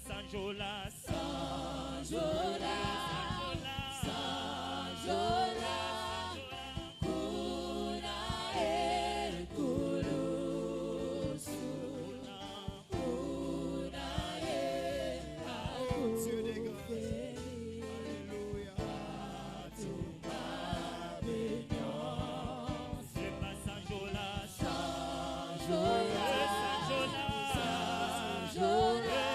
Sanjola, Sanjola, Sanjola, Kuna Kulusu, Kuna Dieu des grâces, alléluia. c'est pas Sanjola, Sanjola, Sanjola, Sanjola.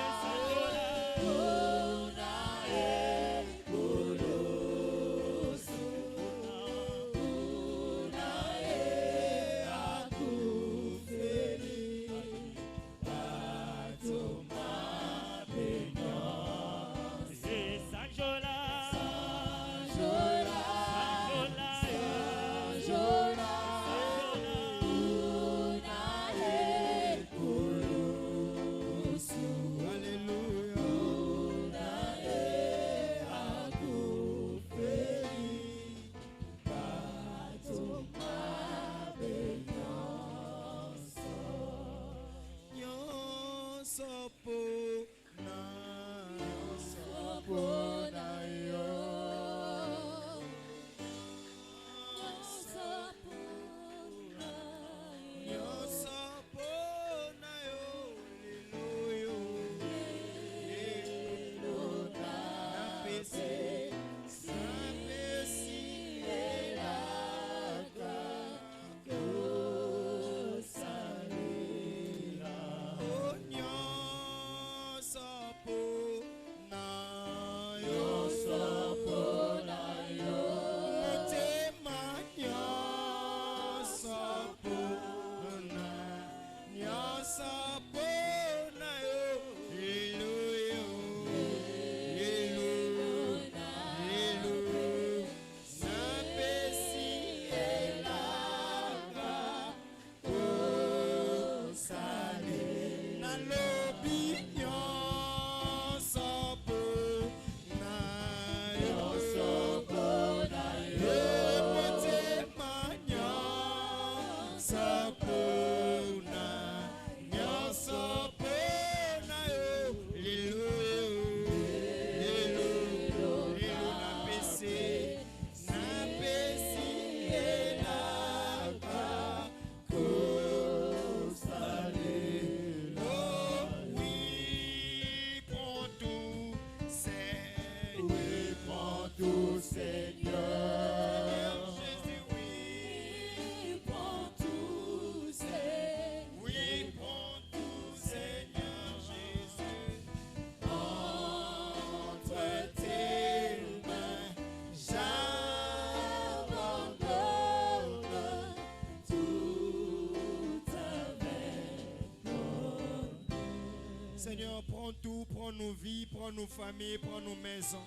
Seigneur, prends tout, prends nos vies, prends nos familles, prends nos maisons.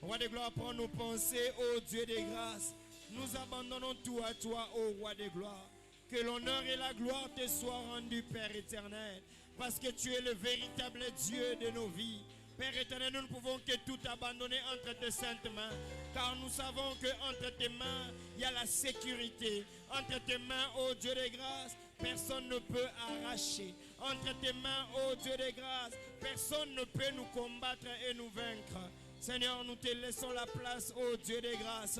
Roi de gloire, prends nos pensées, ô Dieu des grâces. Nous abandonnons tout à toi, ô Roi de gloire. Que l'honneur et la gloire te soient rendus, Père éternel, parce que tu es le véritable Dieu de nos vies. Père éternel, nous ne pouvons que tout abandonner entre tes saintes mains, car nous savons qu'entre tes mains, il y a la sécurité. Entre tes mains, ô Dieu de grâce, personne ne peut arracher. Entre tes mains, ô Dieu de grâce, personne ne peut nous combattre et nous vaincre. Seigneur, nous te laissons la place, ô Dieu de grâce.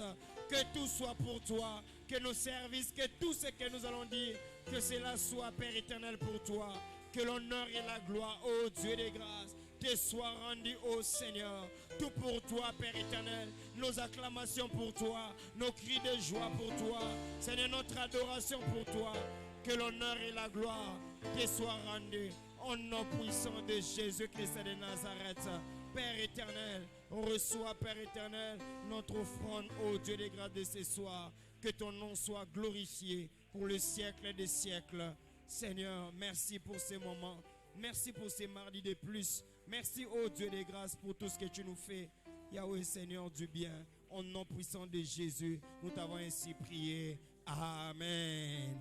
Que tout soit pour toi, que nos services, que tout ce que nous allons dire, que cela soit, Père éternel, pour toi. Que l'honneur et la gloire, ô Dieu de grâce, te soient rendus, ô Seigneur. Tout pour toi, Père éternel. Nos acclamations pour toi, nos cris de joie pour toi. Seigneur, notre adoration pour toi. Que l'honneur et la gloire te soient rendus. Au nom puissant de Jésus-Christ de Nazareth. Père éternel, on reçoit, Père éternel, notre offrande, ô Dieu des grâces de ce soir. Que ton nom soit glorifié pour le siècle des siècles. Seigneur, merci pour ces moments. Merci pour ces mardis de plus. Merci, ô Dieu des grâces, pour tout ce que tu nous fais. Yahweh, Seigneur du bien, au nom puissant de Jésus, nous t'avons ainsi prié. Amen.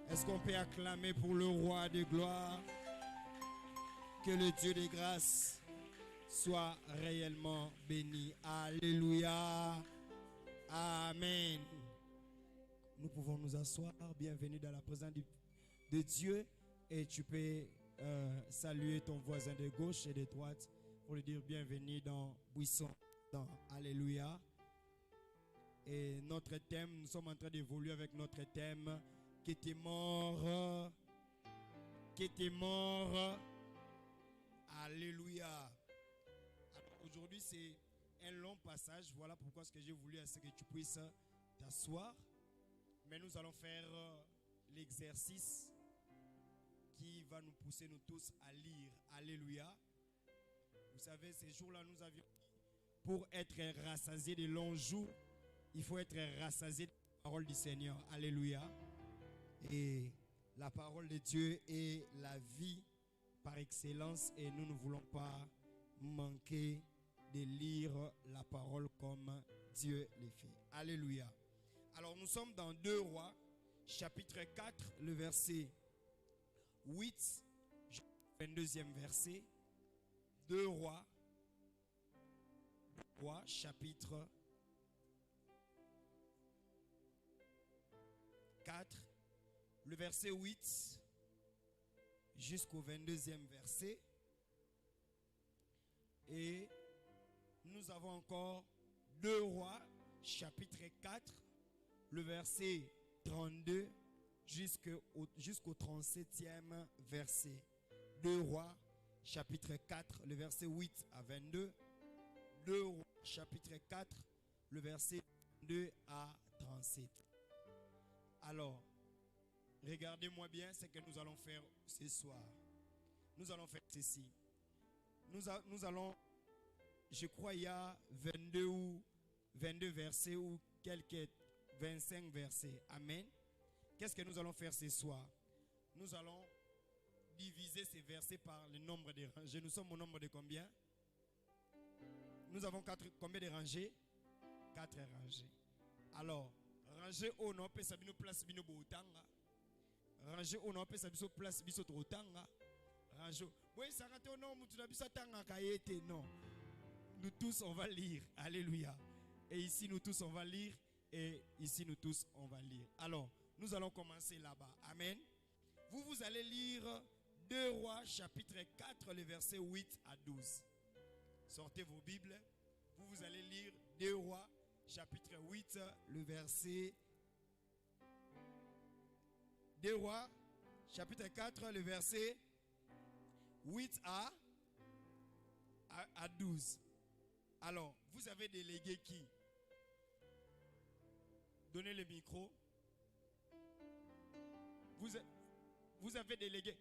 Est-ce qu'on peut acclamer pour le roi de gloire? Que le Dieu des grâces soit réellement béni. Alléluia. pouvons nous asseoir. Bienvenue dans la présence de Dieu. Et tu peux saluer ton voisin de gauche et de droite pour lui dire bienvenue dans Buisson, dans Alléluia. Et notre thème, nous sommes en train d'évoluer avec notre thème qui était mort. Alléluia. Alors aujourd'hui c'est un long passage. Voilà pourquoi ce que j'ai voulu, c'est que tu puisses t'asseoir. Mais nous allons faire l'exercice qui va nous pousser nous tous à lire. Alléluia. Vous savez, ces jours-là, nous avions dit, pour être rassasié de longs jours, il faut être rassasié de la parole du Seigneur. Alléluia. Et la parole de Dieu est la vie par excellence et nous ne voulons pas manquer de lire la parole comme Dieu le fait. Alléluia. Alors nous sommes dans 2 Rois, chapitre 4, le verset 8, 22e verset. 2 Rois, chapitre 4, le verset 8 jusqu'au 22e verset. Et nous avons encore 2 Rois, chapitre 4, le verset 32 jusqu'au 37e verset. 2 Rois, chapitre 4, le verset 8 à 22. 2 Rois, chapitre 4, le verset 2 à 37. Alors, regardez-moi bien ce que nous allons faire ce soir. Nous allons faire ceci. Nous allons, je crois il y a 22 versets ou quelques 25 versets. Amen. Qu'est-ce que nous allons faire ce soir? Nous allons diviser ces versets par le nombre de rangées. Nous sommes au nombre de combien? Nous avons combien de rangées? 4 rangées. Alors, rangée au nom, peut s'abino place bino boutanga. Rangée au nom, peut s'abino place biso trotanga. Rangée. Oui, ça rate au nom, tu n'as pas tanga kayete. Non. Nous tous, on va lire. Alléluia. Et ici, nous tous, on va lire. Et ici, nous tous, on va lire. Alors, nous allons commencer là-bas. Amen. Vous allez lire 2 Rois, chapitre 4, le verset 8 à 12. Sortez vos Bibles. Vous allez lire 2 Rois, chapitre 8, le verset 2 Rois, chapitre 4, le verset 8 à 12. Alors, vous avez délégué qui? Donnez le micro. Vous avez délégué.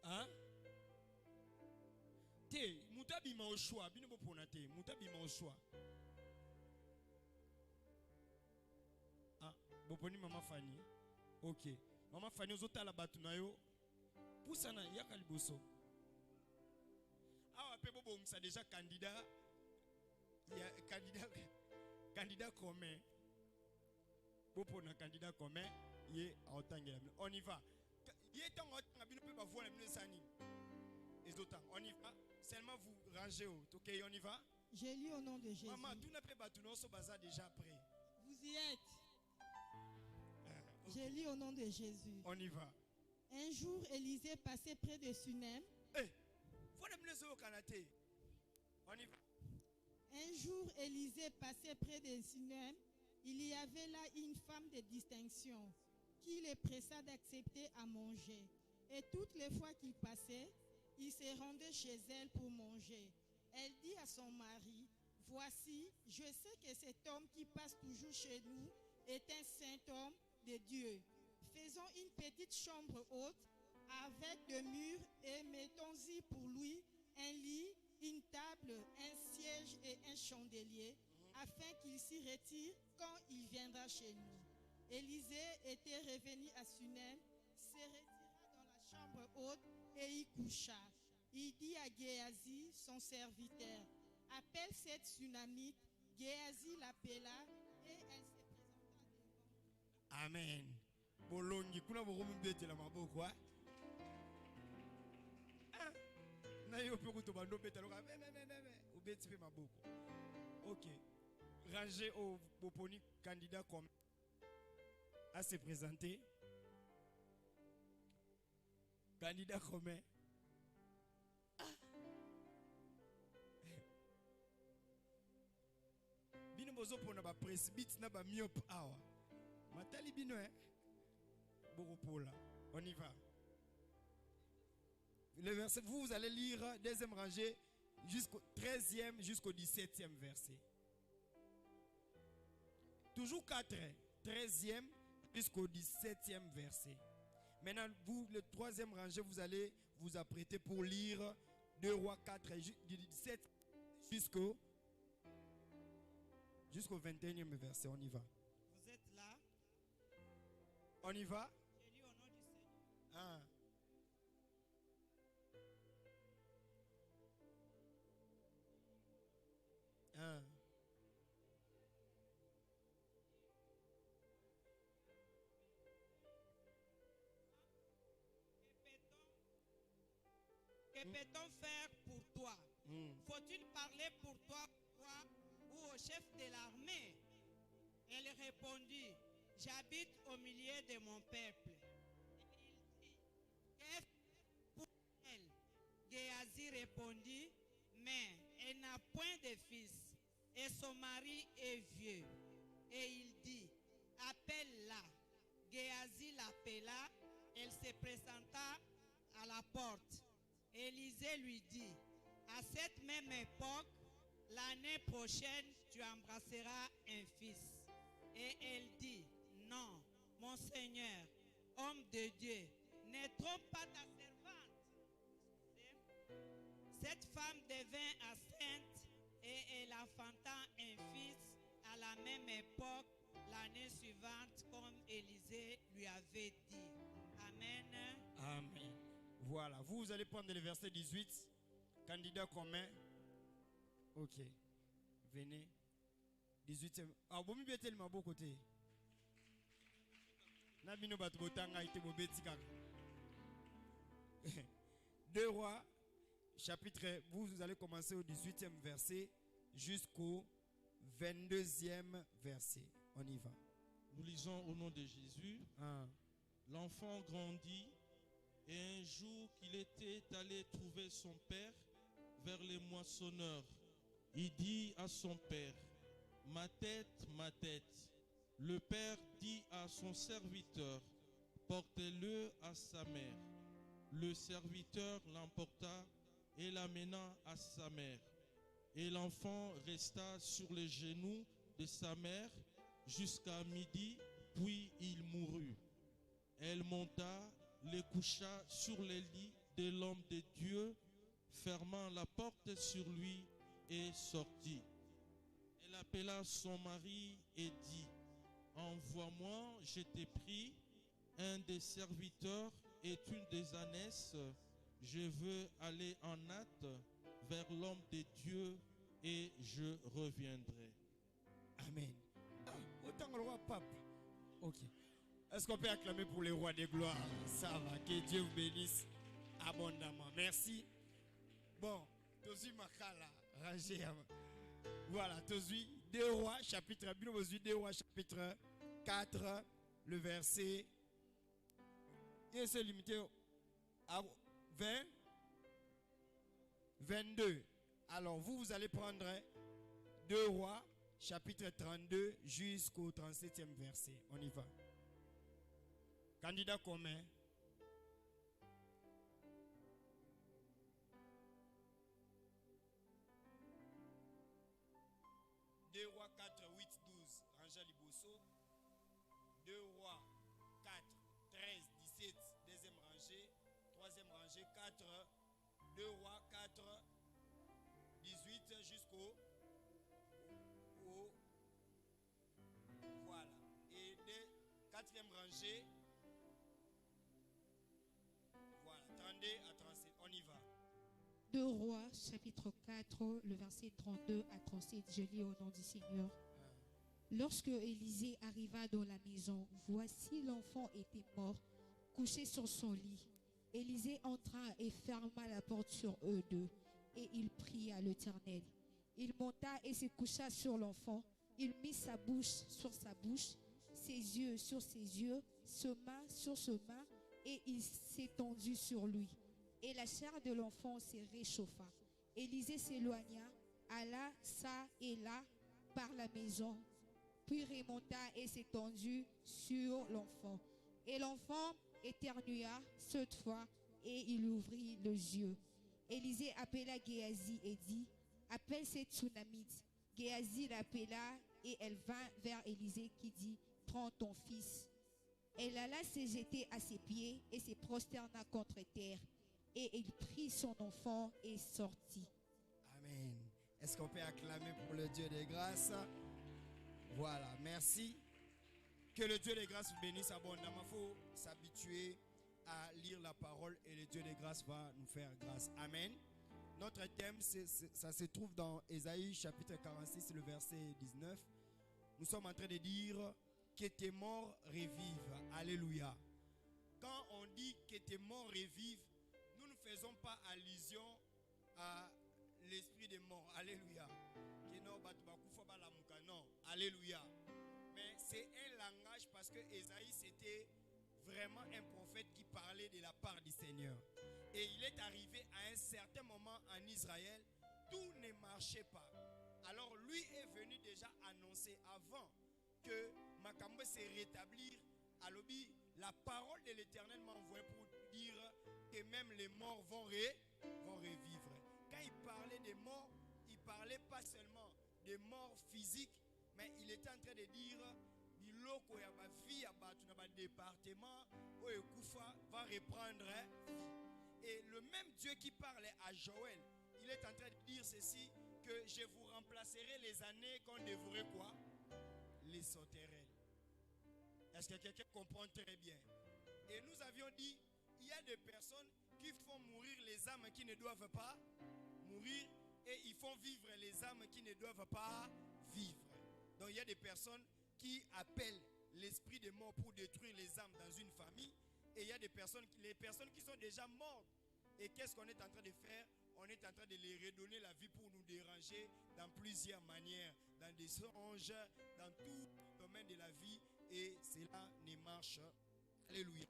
Hein? Te, mutabi ma au choix. Bino bo ponate, mutabi ma au choix. Ah, boponi Maman Fanny. Ok. Maman Fanny ozota la batunayo. Poussana yakaliboso. Ah, pe bobo ça déjà candidat. Il y a candidat commun. Pour un candidat commun, il est en Tangela. On y va. Il est en on y va. Seulement vous rangez. Ok, on y va. J'ai lu au nom de Jésus. Maman, tout n'a pas déjà prêt. Vous y êtes. Okay. J'ai lu au nom de Jésus. On y va. Un jour, Élisée passait près de Sunem. On y va. Un jour, Élisée passait près de Sunem. Il y avait là une femme de distinction qui le pressa d'accepter à manger. Et toutes les fois qu'il passait, il se rendait chez elle pour manger. Elle dit à son mari, « Voici, je sais que cet homme qui passe toujours chez nous est un saint homme de Dieu. Faisons une petite chambre haute avec des murs et mettons-y pour lui un lit, une table, un siège et un chandelier, afin qu'il s'y retire quand il viendra chez nous. » Élisée était revenu à Sunem, se retira dans la chambre haute et y coucha. Il dit à Géasi, son serviteur, « Appelle cette Sunamite. » Géasi l'appela et elle se présenta devant. Amen. Bolongi kuna bokomi bete la maboko hein. Na yo pe ko to bando bete loka Ok. Rangez au Boponi candidat comme à se présenter. Candidat commun. Bino bozo pona ba presbyte na ba myope awa. Matali bino Boropola. On y va. Le verset, vous allez lire deuxième rangée jusqu'au 13e jusqu'au 17e verset. Toujours 4, 13e jusqu'au 17e verset. Maintenant, vous, le troisième rangée, vous allez vous apprêter pour lire 2 Rois 4, du 17 jusqu'au 21e verset. On y va. Vous êtes là? On y va? Je lis au nom du Seigneur. Ah. Ah. Que peut-on faire pour toi? Faut-il parler pour toi ou au chef de l'armée? Elle répondit, j'habite au milieu de mon peuple. Et il dit, qu'est-ce pour elle? Géasi répondit, mais elle n'a point de fils et son mari est vieux. Et il dit, appelle-la. Géasi l'appela, elle se présenta à la porte. Élisée lui dit, à cette même époque, l'année prochaine, tu embrasseras un fils. Et elle dit, non, mon Seigneur, homme de Dieu, ne trompe pas ta servante. Cette femme devint enceinte et elle enfanta un fils à la même époque, l'année suivante, comme Élisée lui avait dit. Amen. Amen. Voilà, vous allez prendre le verset 18. Candidat commun. Ok. Venez. 18e. Ah, vous m'y tellement beau côté. Nabino batbotanga ite bobeti kaka. 2 Rois, chapitre, vous allez commencer au 18e verset jusqu'au 22e verset. On y va. Nous lisons au nom de Jésus. Ah. L'enfant grandit et un jour qu'il était allé trouver son père vers les moissonneurs, il dit à son père, ma tête, ma tête. Le père dit à son serviteur, portez-le à sa mère. Le serviteur l'emporta et l'amena à sa mère. Et l'enfant resta sur les genoux de sa mère jusqu'à midi, puis il mourut. Elle monta, les coucha sur les lits de l'homme de Dieu, fermant la porte sur lui et sortit. Elle appela son mari et dit, envoie-moi, je t'ai pris, un des serviteurs et une des ânesses, je veux aller en hâte vers l'homme de Dieu et je reviendrai. Amen. Ah, autant le roi pape. Ok. Est-ce qu'on peut acclamer pour les rois des gloires? Ça va. Que Dieu vous bénisse abondamment. Merci. Bon, Tozi Makala, rangez. Voilà, Tozi, 2 Rois, chapitre 2 Rois, chapitre 4, le verset. Et c'est limité à 20, 22. Alors, vous allez prendre 2 Rois, chapitre 32 jusqu'au 37e verset. On y va. Candidat commun. Deux Rois 4, 8, 12. Rangea Liboso. 2 Rois 4, 13, 17. Deuxième rangée. Troisième rangée 4. 2 Rois 4, 18 jusqu'au. Voilà. Et quatrième rangée. Voilà. 32 à 37. On y va. 2 Rois, chapitre 4, le verset 32 à 37, je lis au nom du Seigneur. Lorsque Élisée arriva dans la maison, voici l'enfant était mort, couché sur son lit. Élisée entra et ferma la porte sur eux deux, et il pria l'Éternel. Il monta et se coucha sur l'enfant. Il mit sa bouche sur sa bouche, ses yeux sur ses yeux, ses mains sur ses mains, et il s'étendit sur lui. Et la chair de l'enfant se réchauffa. Élisée s'éloigna, alla ça et là par la maison, puis remonta et s'étendit sur l'enfant. Et l'enfant éternua cette fois, et il ouvrit les yeux. Élisée appela Géasi et dit, appelle cette Tsunamite. Géasi l'appela, et elle vint vers Élisée qui dit, prends ton fils. Elle alla se jeter à ses pieds et se prosterna contre terre. Et il prit son enfant et sortit. Amen. Est-ce qu'on peut acclamer pour le Dieu des grâces? Voilà, merci. Que le Dieu des grâces vous bénisse abondamment. Il faut s'habituer à lire la parole et le Dieu des grâces va nous faire grâce. Amen. Notre thème, ça se trouve dans Ésaïe chapitre 46, le verset 19. Nous sommes en train de dire que tes morts revivent. Alléluia. Quand on dit que tes morts revivent, nous ne faisons pas allusion à l'esprit des morts. Alléluia. Non. Alléluia. Mais c'est un langage parce que Ésaïe c'était vraiment un prophète qui parlait de la part du Seigneur. Et il est arrivé à un certain moment en Israël, tout ne marchait pas. Alors lui est venu déjà annoncer avant que Makambo se rétablir à l'obi. La parole de l'Éternel m'a envoyé pour dire que même les morts vont revivre. Quand il parlait des morts, il ne parlait pas seulement des morts physiques, mais il était en train de dire biloko ya ba vie ya batu na ba département oyo kufa va reprendre vie. Et le même Dieu qui parlait à Joël, il est en train de dire ceci, que je vous remplacerai les années qu'on dévorait quoi? Les sauterelles. Est-ce que quelqu'un comprend très bien? Et nous avions dit, il y a des personnes qui font mourir les âmes qui ne doivent pas mourir et ils font vivre les âmes qui ne doivent pas vivre. Donc il y a des personnes qui appellent l'esprit des morts pour détruire les âmes dans une famille. Et il y a des personnes, les personnes qui sont déjà mortes. Et qu'est-ce qu'on est en train de faire? On est en train de les redonner la vie pour nous déranger dans plusieurs manières, dans des songes, dans tout domaine de la vie. Et cela ne marche. Alléluia.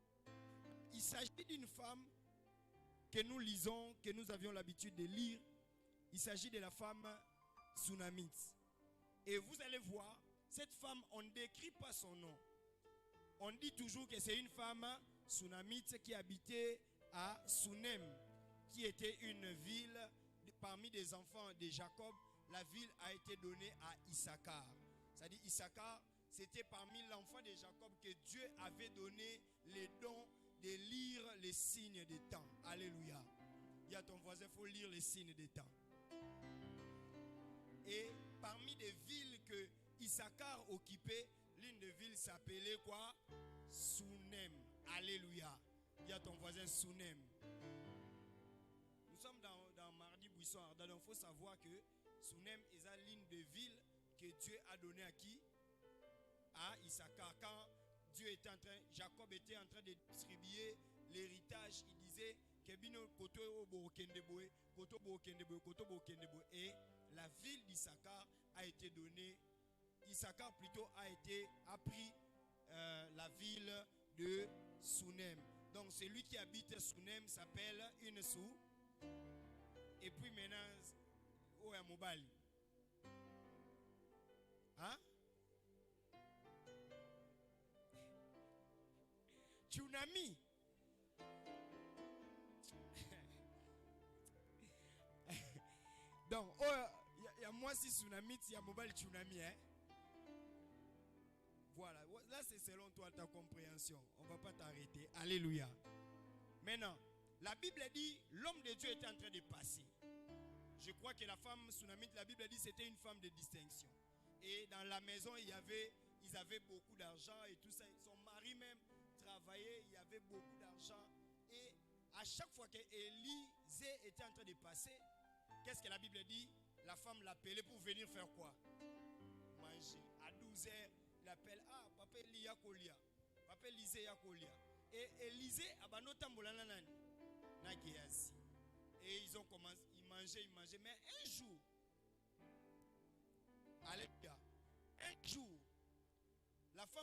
Il s'agit d'une femme que nous lisons, que nous avions l'habitude de lire. Il s'agit de la femme Tsunamite. Et vous allez voir, cette femme, on ne décrit pas son nom. On dit toujours que c'est une femme Tsunamite qui habitait à Sunem, qui était une ville parmi des enfants de Jacob. La ville a été donnée à Issachar. C'est-à-dire Issachar, c'était parmi l'enfant de Jacob que Dieu avait donné les dons de lire les signes des temps. Alléluia. Il y a ton voisin, il faut lire les signes des temps. Et parmi les villes que Issachar occupait, l'une des villes s'appelait quoi? Sunem. Alléluia. Il y a ton voisin Sunem. Nous sommes dans Mardi Buisson. Donc il faut savoir que Sunem est l'une des villes que Dieu a donné à qui? À Issachar. Quand Dieu était en train, Jacob était en train de distribuer l'héritage, il disait que et la ville d'Issachar a été donnée. Issachar plutôt a pris la ville de Sunem. Donc celui qui habite Sunem s'appelle une Sou. Et puis maintenant, où est Mobali? Hein? Tsunami. Donc, il y a moi si Tsunami, il y a Mobile Tsunami. Hein? Voilà, là c'est selon toi ta compréhension. On ne va pas t'arrêter. Alléluia. Maintenant, la Bible dit, l'homme de Dieu était en train de passer. Je crois que la femme Tsunamite, la Bible dit, c'était une femme de distinction. Et dans la maison, ils avaient beaucoup d'argent et tout ça. Son mari même travaillait, il y avait beaucoup d'argent. Et à chaque fois qu'Élisée était en train de passer, qu'est-ce que la Bible dit? La femme l'appelait pour venir faire quoi? Manger. À 12h, il appelle, ah, papa Elia Kolia. Papa Élisée Kolia. Et Élisée a banotambola na Géasi. Et ils ont commencé, ils mangeaient. Mais un jour,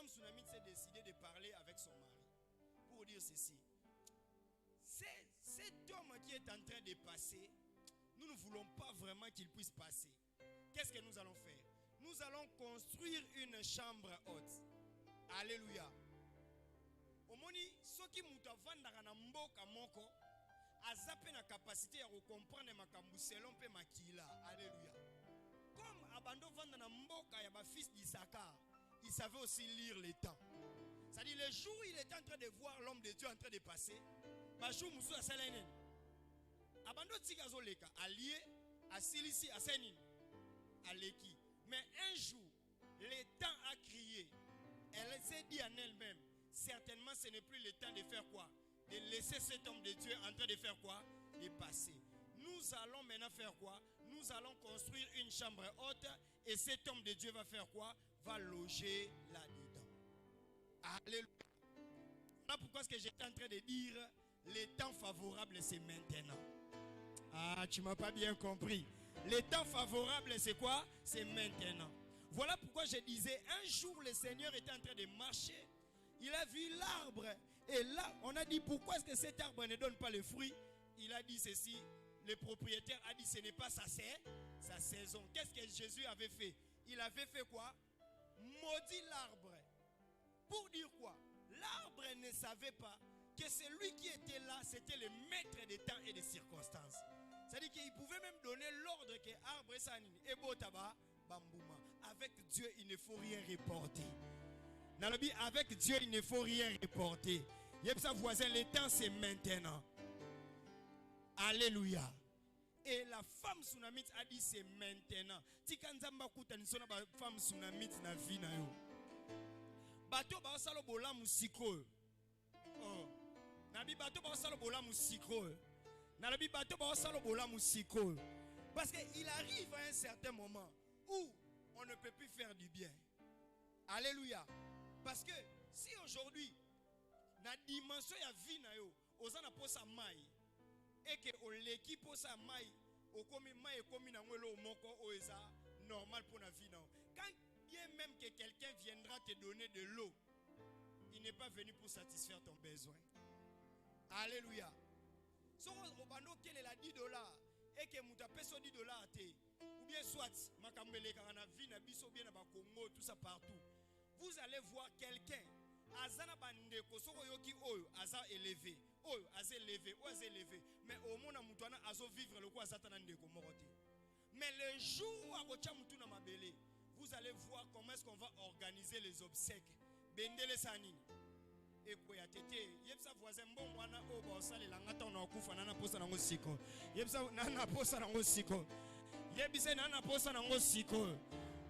femme Tsunamite s'est décidée de parler avec son mari pour dire ceci. Cet homme qui est en train de passer, nous ne voulons pas vraiment qu'il puisse passer. Qu'est-ce que nous allons faire? Nous allons construire une chambre haute. Alléluia. Omoni, ceux qui moutavandaka na mboka moko, azape na capacité à comprendre makambu selon pe makila. Alléluia. Comme Abando vanda na mboka ya ba fils d'Issachar, il savait aussi lire les temps. C'est-à-dire le jour où il était en train de voir l'homme de Dieu en train de passer, Bachou Moussou a Salenen. Abando Tikazo Leka, allié, à Silisi, à Senin, à Leki. Mais un jour, le temps a crié. Elle s'est dit en elle-même, certainement ce n'est plus le temps de faire quoi? De laisser cet homme de Dieu en train de faire quoi? De passer. Nous allons maintenant faire quoi? Nous allons construire une chambre haute et cet homme de Dieu va faire quoi? Va loger là-dedans. Alléluia. Voilà pourquoi ce que j'étais en train de dire, le temps favorable c'est maintenant. Ah, tu m'as pas bien compris. Le temps favorable c'est quoi? C'est maintenant. Voilà pourquoi je disais, un jour le Seigneur était en train de marcher. Il a vu l'arbre. Et là, on a dit, pourquoi est-ce que cet arbre ne donne pas le fruit? Il a dit ceci. Le propriétaire a dit, ce n'est pas sa saison. Qu'est-ce que Jésus avait fait? Il avait fait quoi? Maudit l'arbre. Pour dire quoi? L'arbre ne savait pas que celui qui était là, c'était le maître des temps et des circonstances. C'est-à-dire qu'il pouvait même donner l'ordre que arbre sanini et botaba bambouma. Avec Dieu, il ne faut rien reporter. Nalobi, avec Dieu, il ne faut rien reporter. Yepsa voisin, le temps c'est maintenant. Alléluia. Et la femme Tsunamite a dit c'est maintenant. Tikanzamba kuta nisona ba femme Tsunamite na vie na yo. Bato ba salo bola musiko. Oh. Nabi bato ba salo bola musiko. Nabi bato ba salo bola musiko. Parce qu'il arrive à un certain moment où on ne peut plus faire du bien. Alléluia. Parce que si aujourd'hui, dans la dimension de la vie, on a posé mai et que l'équipe pose mai, on commis mai et commis dans le moko oeza normal pour la vie. Quand bien même que quelqu'un viendra te donner de l'eau, il n'est pas venu pour satisfaire ton besoin. Alléluia. Si on a quel est la $10 et que tu as payé $10 à te, ou bien soit, makambele kana vie na biso bien na ba Congo tout ça partout. Vous allez voir quelqu'un azana bandeko soko yoki oyo aza élevé, oyo aza élevé, oyo aza élevé, mais au mona mutwana azo vivre le quoi azata na ndeko morote. Mais le jour où akocha mutu na mabele, vous allez voir comment est-ce qu'on va organiser les obsèques. Bendele sanini. Et quoi tete, yebsa voisin bon wana o ba osale langata na okufa na posa na ngosiko. Yebsa na posa na ngosiko. Yebisa na posa na ngosiko.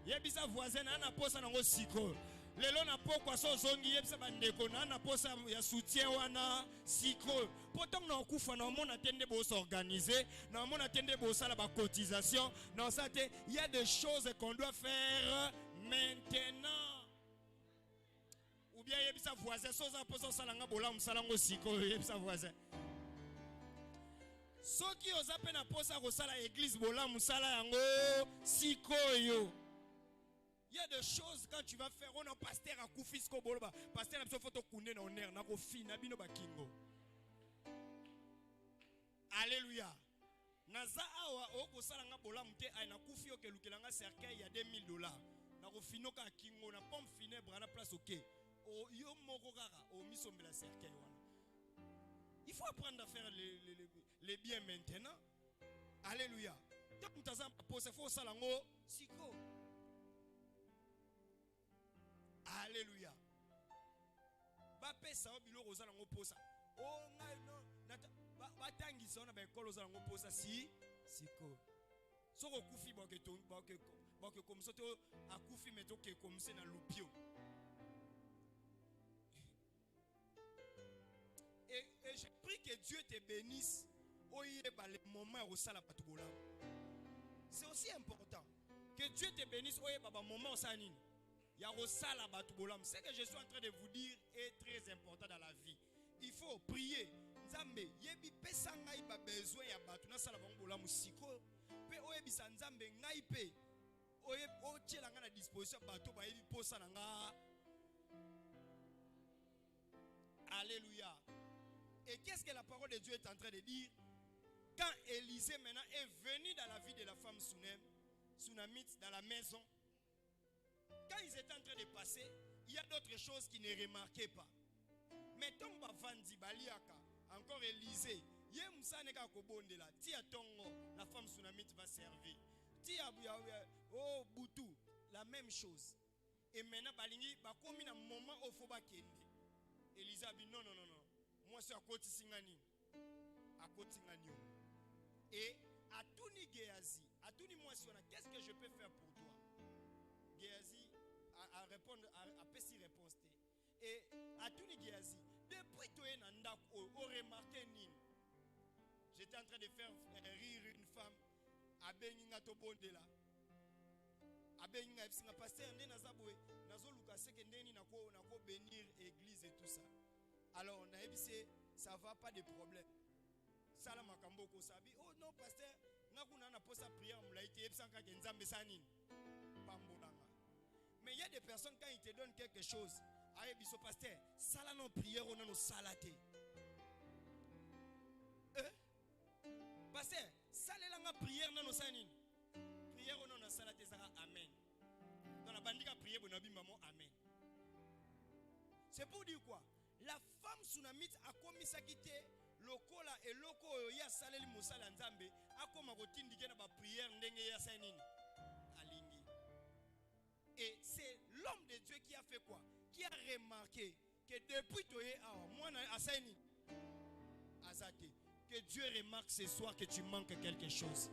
Yebisa voisin na posa na ngosiko. Lelo na pokwa so zongi yebisa bandeko na posa ya soutien wana siko. Pourtant na okufa na mona tende bo s'organiser, na mona tende bo sala ba cotisation, non ça te il y a des choses qu'on doit faire maintenant. Ou bien yebisa voisin so za posa sala nga bola musala ngo siko yebisa voisin. Soki ozape na posa ko sala église bola musala yango siko yo. Il y a des choses quand tu vas faire, on a pasteur à Koufisco Boloba, pasteur a photo koune na honneur, na ko fina bino bakingo. Alléluia. Naza awa o ko sala nga bola mute ay na kufi o ke lukelanga cercueil ya $2000. Na ko fino ka kingo na pompe funèbre na place OK. O yo moko kaka o misombela cercueil wana. Il faut apprendre à faire les biens maintenant. Alléluia. Tant que tu as posé faut sala ngo siko. Alléluia. Ba pesa obilo kozala ngo posa. Oh ngai no ba tangisa na ba ekolo za ngo posa siko. Soko kufi ba ke ton ba ke comme ça to akufi meto ke comme ça na lupio. Et je prie que Dieu te bénisse. Oyeba le moment où ça la patubola. C'est aussi important que Dieu te bénisse oyeba ba moment où ça nini. Ce que je suis en train de vous dire est très important dans la vie. Il faut prier. Nzambe yebi pesa ngai ba besoin ya batu na sala bango la musiko pe oyebi sa nzambe ngai pe oye o tiela nga na disposition bato ba yebi posa na nga Alléluia. Et qu'est-ce que la parole de Dieu est en train de dire? Quand Élisée maintenant est venu dans la vie de la femme Sunamite dans la maison, quand ils étaient en train de passer, il y a d'autres choses qu'ils ne remarquaient pas. Mais Tomba Vandi Baliaka, encore Élisée, la femme Sunamite va servir. Oh Boutou, la même chose. Et maintenant, Balingi, bakomi na moment où faut ba kende. Élisée a dit non. Moi c'est à côté Singani. À côté Singani. Et à Touni Géazi, à Touni moi si on a, qu'est-ce que je peux faire pour toi? Géazi a répondre à Pessi réponse. Et à Touni Géazi, depuis toi nanda au remarqué nini. J'étais en train de faire rire une femme à Beninga Tobondela. À Beninga Epsinga pasteur ndena zabwe nazo lukase ke ndeni nako bénir église et tout ça. Alors on a dit ça va pas de problème. Sala makambo ko sabi. Oh non pasteur, ngakuna na posa prière mulaite epsanga ke nzambe sanini. Pambonanga. Mais il y a des personnes quand ils te donnent quelque chose, aye biso pasteur, sala non prière on no salate. Pasteur, salelanga prière nano sanini. Prière on no salate sara amen. Dans la bandika prière bonabi maman amen. C'est pour dire quoi? La femme Sunamite a commis sa quitter lokola et loko ya saleli musala nzambe akoma kotindike na ba prière ndenge ya sanini alingi. Et c'est l'homme de Dieu qui a fait quoi? Qui a remarqué que depuis toye moi na asani azate que Dieu remarque ce soir que tu manques quelque chose.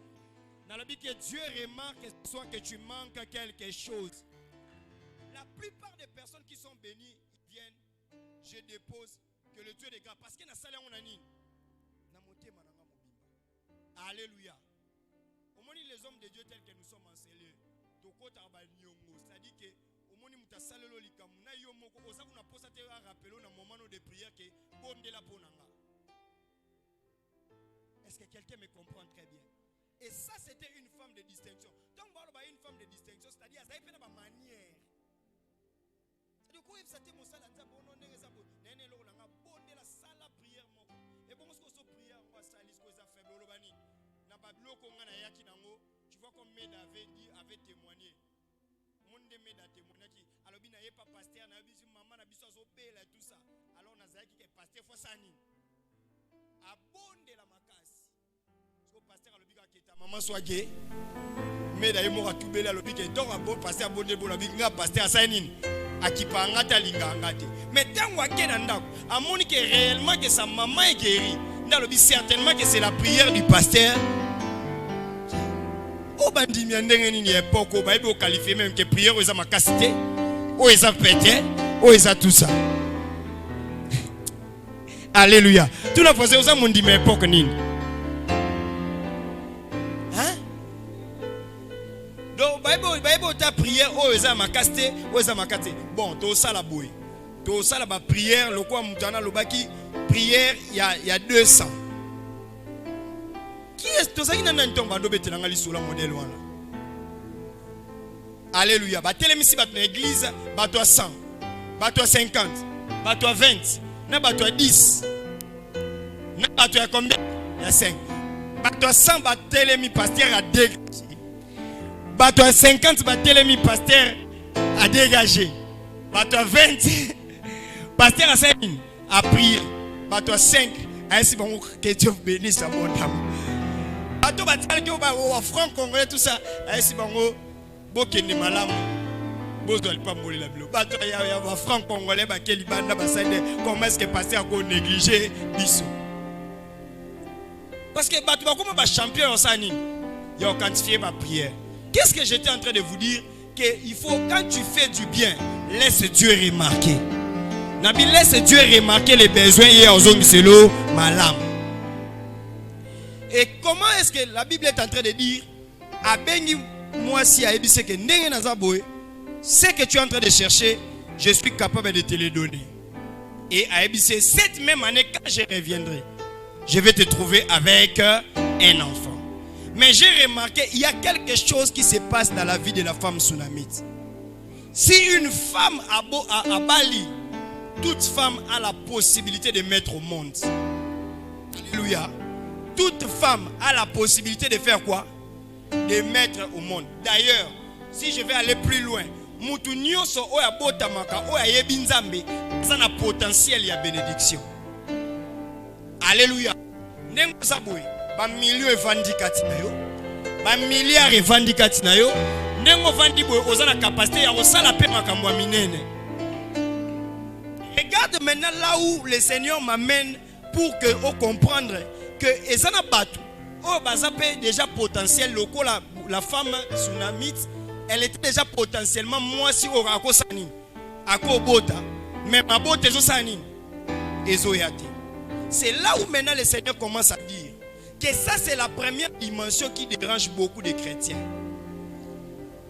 Dans la Bible que Dieu remarque ce soir que tu manques quelque chose. La plupart des personnes qui sont bénies viennent, je dépose que le Dieu des grâces, parce qu'il y a salé on a ni. Alléluia. Au moins les hommes de Dieu tels que nous sommes enseigés, c'est-à-dire que au moins nous ta salé lo likamu na yo moko oza kuna posa te rappeler na moment de prière que bonde la ponanga. Est-ce que quelqu'un me comprend très bien? Et ça c'était une femme de distinction. Donc voilà une femme de distinction, c'est-à-dire ça fait une manière. C'est-à-dire quoi ça te mosala nzambe ono ndenge za nene lo langa bonde la sala prière moko. Et bon ce que so prière on va salis ko za faible olobani. Na babiloko ngana yaki nango, tu vois comme Med avait témoigné. Monde Med a témoigné qui alors bina ye pas pasteur na bisu maman na bisu so bela tout ça. Alors na zaki ke pasteur fo sani. Abonde la makasi. So pasteur alobika ke ta maman soit gay. Med a yemo ratubela alobika donc abon pasteur abonde bo la bika pasteur asani. Akipanga talinga ngate. Mais tango akena ndako, amoni que réellement que sa maman est guérie. Ndalobi certainement que c'est la prière du pasteur. O bandimi ndenge nini epoko ba ebe o qualifier même que prière o eza makasité, o eza pété, o eza tout ça. Alléluia. Tout la fois oza mondimi epoko nini? Hein? Donc Bible ta prière o eza makasité, o eza makate. Bon, to sala boy. To sala ba prière lokwa mutana lobaki prière il y a 200. Qui est to ça nana ntomba ndo betelanga lisula modèle wana. Alléluia. Ba telemisi ba na église ba to 100, ba to 50, ba to 20, na ba to 10. Na ba to combien? Il y a 5. Ba to 100 ba telemi pasteur a dégager. Ba to 50 ba telemi pasteur a dégager. Ba to 20 pasteur a 5 a prier. Ba to 5 ainsi bon que Dieu bénisse abondamment. Bato batal ke ba franc congolais tout ça ainsi bango bokende malamu bozo ali pas mourir la bilo bato ya ba franc congolais ba ke libanda ba sande comment est-ce que pasteur ko négliger biso parce que bato ba comme ba champion au sani ya quantifier ba prière. Qu'est-ce que j'étais en train de vous dire? Que il faut quand tu fais du bien laisse Dieu remarquer. Nabi laisse Dieu remarquer les besoins et ozongi selo malamu. Et comment est-ce que la Bible est en train de dire abengi moi si a ebise que ndenge nazaboy ce que tu es en train de chercher je suis capable de te le donner. Et a ebise cette même année quand je reviendrai je vais te trouver avec un enfant. Mais j'ai remarqué il y a quelque chose qui se passe dans la vie de la femme Sunamite. Si une femme à Bali toute femme a la possibilité de mettre au monde. Alléluia. Toute femme a la possibilité de faire quoi? De mettre au monde. D'ailleurs, si je vais aller plus loin, mutu nyonso oya botamaka oya yebi nzambe ça na potentiel ya bénédiction. Alléluia. Nengo saboy ba million evandikati na yo, ba milliard evandikati na yo, nengo vandi boy ozana capacité ya kosala pe makambo minene. Regarde maintenant là où le Seigneur m'amène pour que on comprendre que ezana batu oh bazape déjà potentiel loko la femme tsunamite. Elle était déjà potentiellement moi si on a sanine ako bota mais ma bote zo sanine ezoyate. C'est là où maintenant le Seigneur commence à dire que ça c'est la première dimension qui dérange beaucoup de chrétiens.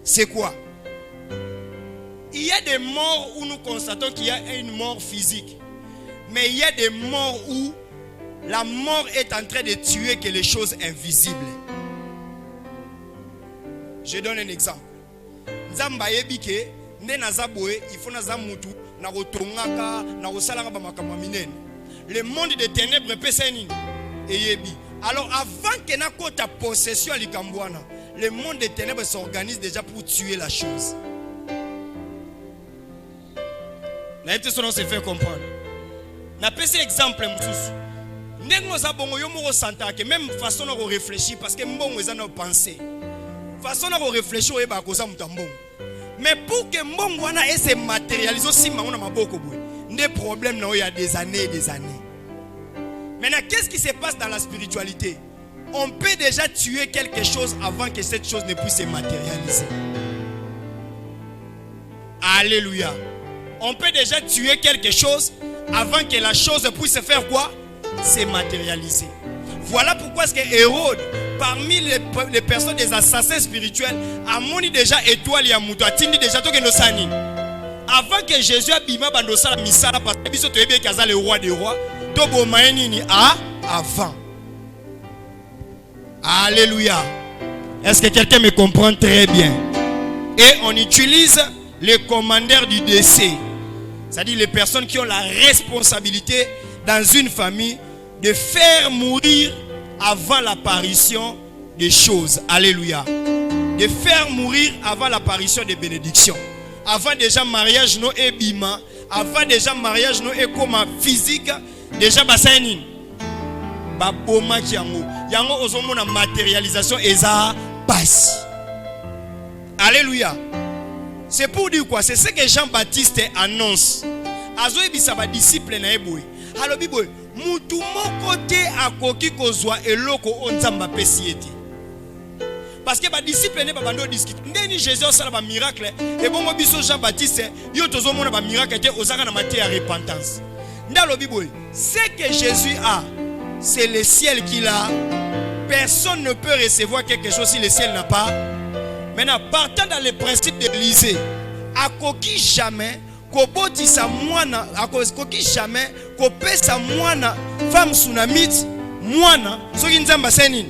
C'est quoi? Il y a des morts où nous constatons qu'il y a une mort physique, mais il y a des morts où la mort est en train de tuer que les choses invisibles. Je donne un exemple. Nzamba yebike nde nazaboe ifo nazamutu na rotongaka na rosalanga ba makambo minene. Le monde des ténèbres pesa nini eyebi. Alors avant que na kota possession likambwana, le monde des ténèbres s'organise déjà pour tuer la chose. Na été son se fait comprendre. Na pesi exemple mususu. Ndengo za bongo yo mo santa que même façon na réfléchir parce que mbongo ezana penser. Façon na réfléchir o eba koza mutambongo. Mais pour que mbongo wana se matérialise aussi maona maboko boy. Des problèmes il y a des années et des années. Maintenant, qu'est-ce qui se passe dans la spiritualité? On peut déjà tuer quelque chose avant que cette chose ne puisse se matérialiser. Alléluia. On peut déjà tuer quelque chose avant que la chose puisse se faire quoi? Se matérialiser. Voilà pourquoi est-ce que Hérode, parmi les personnes des assassins spirituels, a moni déjà étoile ya muto atindi déjà to que no sani. Avant que Jésus abima bandosa la misala parce que biso toyebi kaza le roi des rois, to boma nini avant. Alléluia. Est-ce que quelqu'un me comprend très bien? Et on utilise les commandeurs du décès. C'est-à-dire les personnes qui ont la responsabilité dans une famille de faire mourir avant l'apparition des choses. Alléluia. De faire mourir avant l'apparition des bénédictions. Avant déjà mariage no ebima, avant déjà mariage no ekoma physique, déjà basainin. Ba boma kiango. Yango ozomona matérialisation eza passe. Alléluia. C'est pour dire quoi? C'est ce que Jean-Baptiste annonce. Azo ebisa ba disciple na eboy. Alors biboy, mutu moko te akoki kozwa eloko onzamba pesi ete. Parce que les disciples ne pas discuter. Ndeni Jésus a ba miracle et bon biso Jean-Baptiste yo tozo mona ba miracle te ozaka na matière à repentance. Ndalo biboy, ce que Jésus a, c'est le ciel qu'il a. Personne ne peut recevoir quelque chose si le ciel n'a pas. Maintenant, partant dans le principe de l'Élysée, akoki jamais kobotisa mwana, akoki jamais kopesa mwana femme tsunamite mwana soki nzamba senini.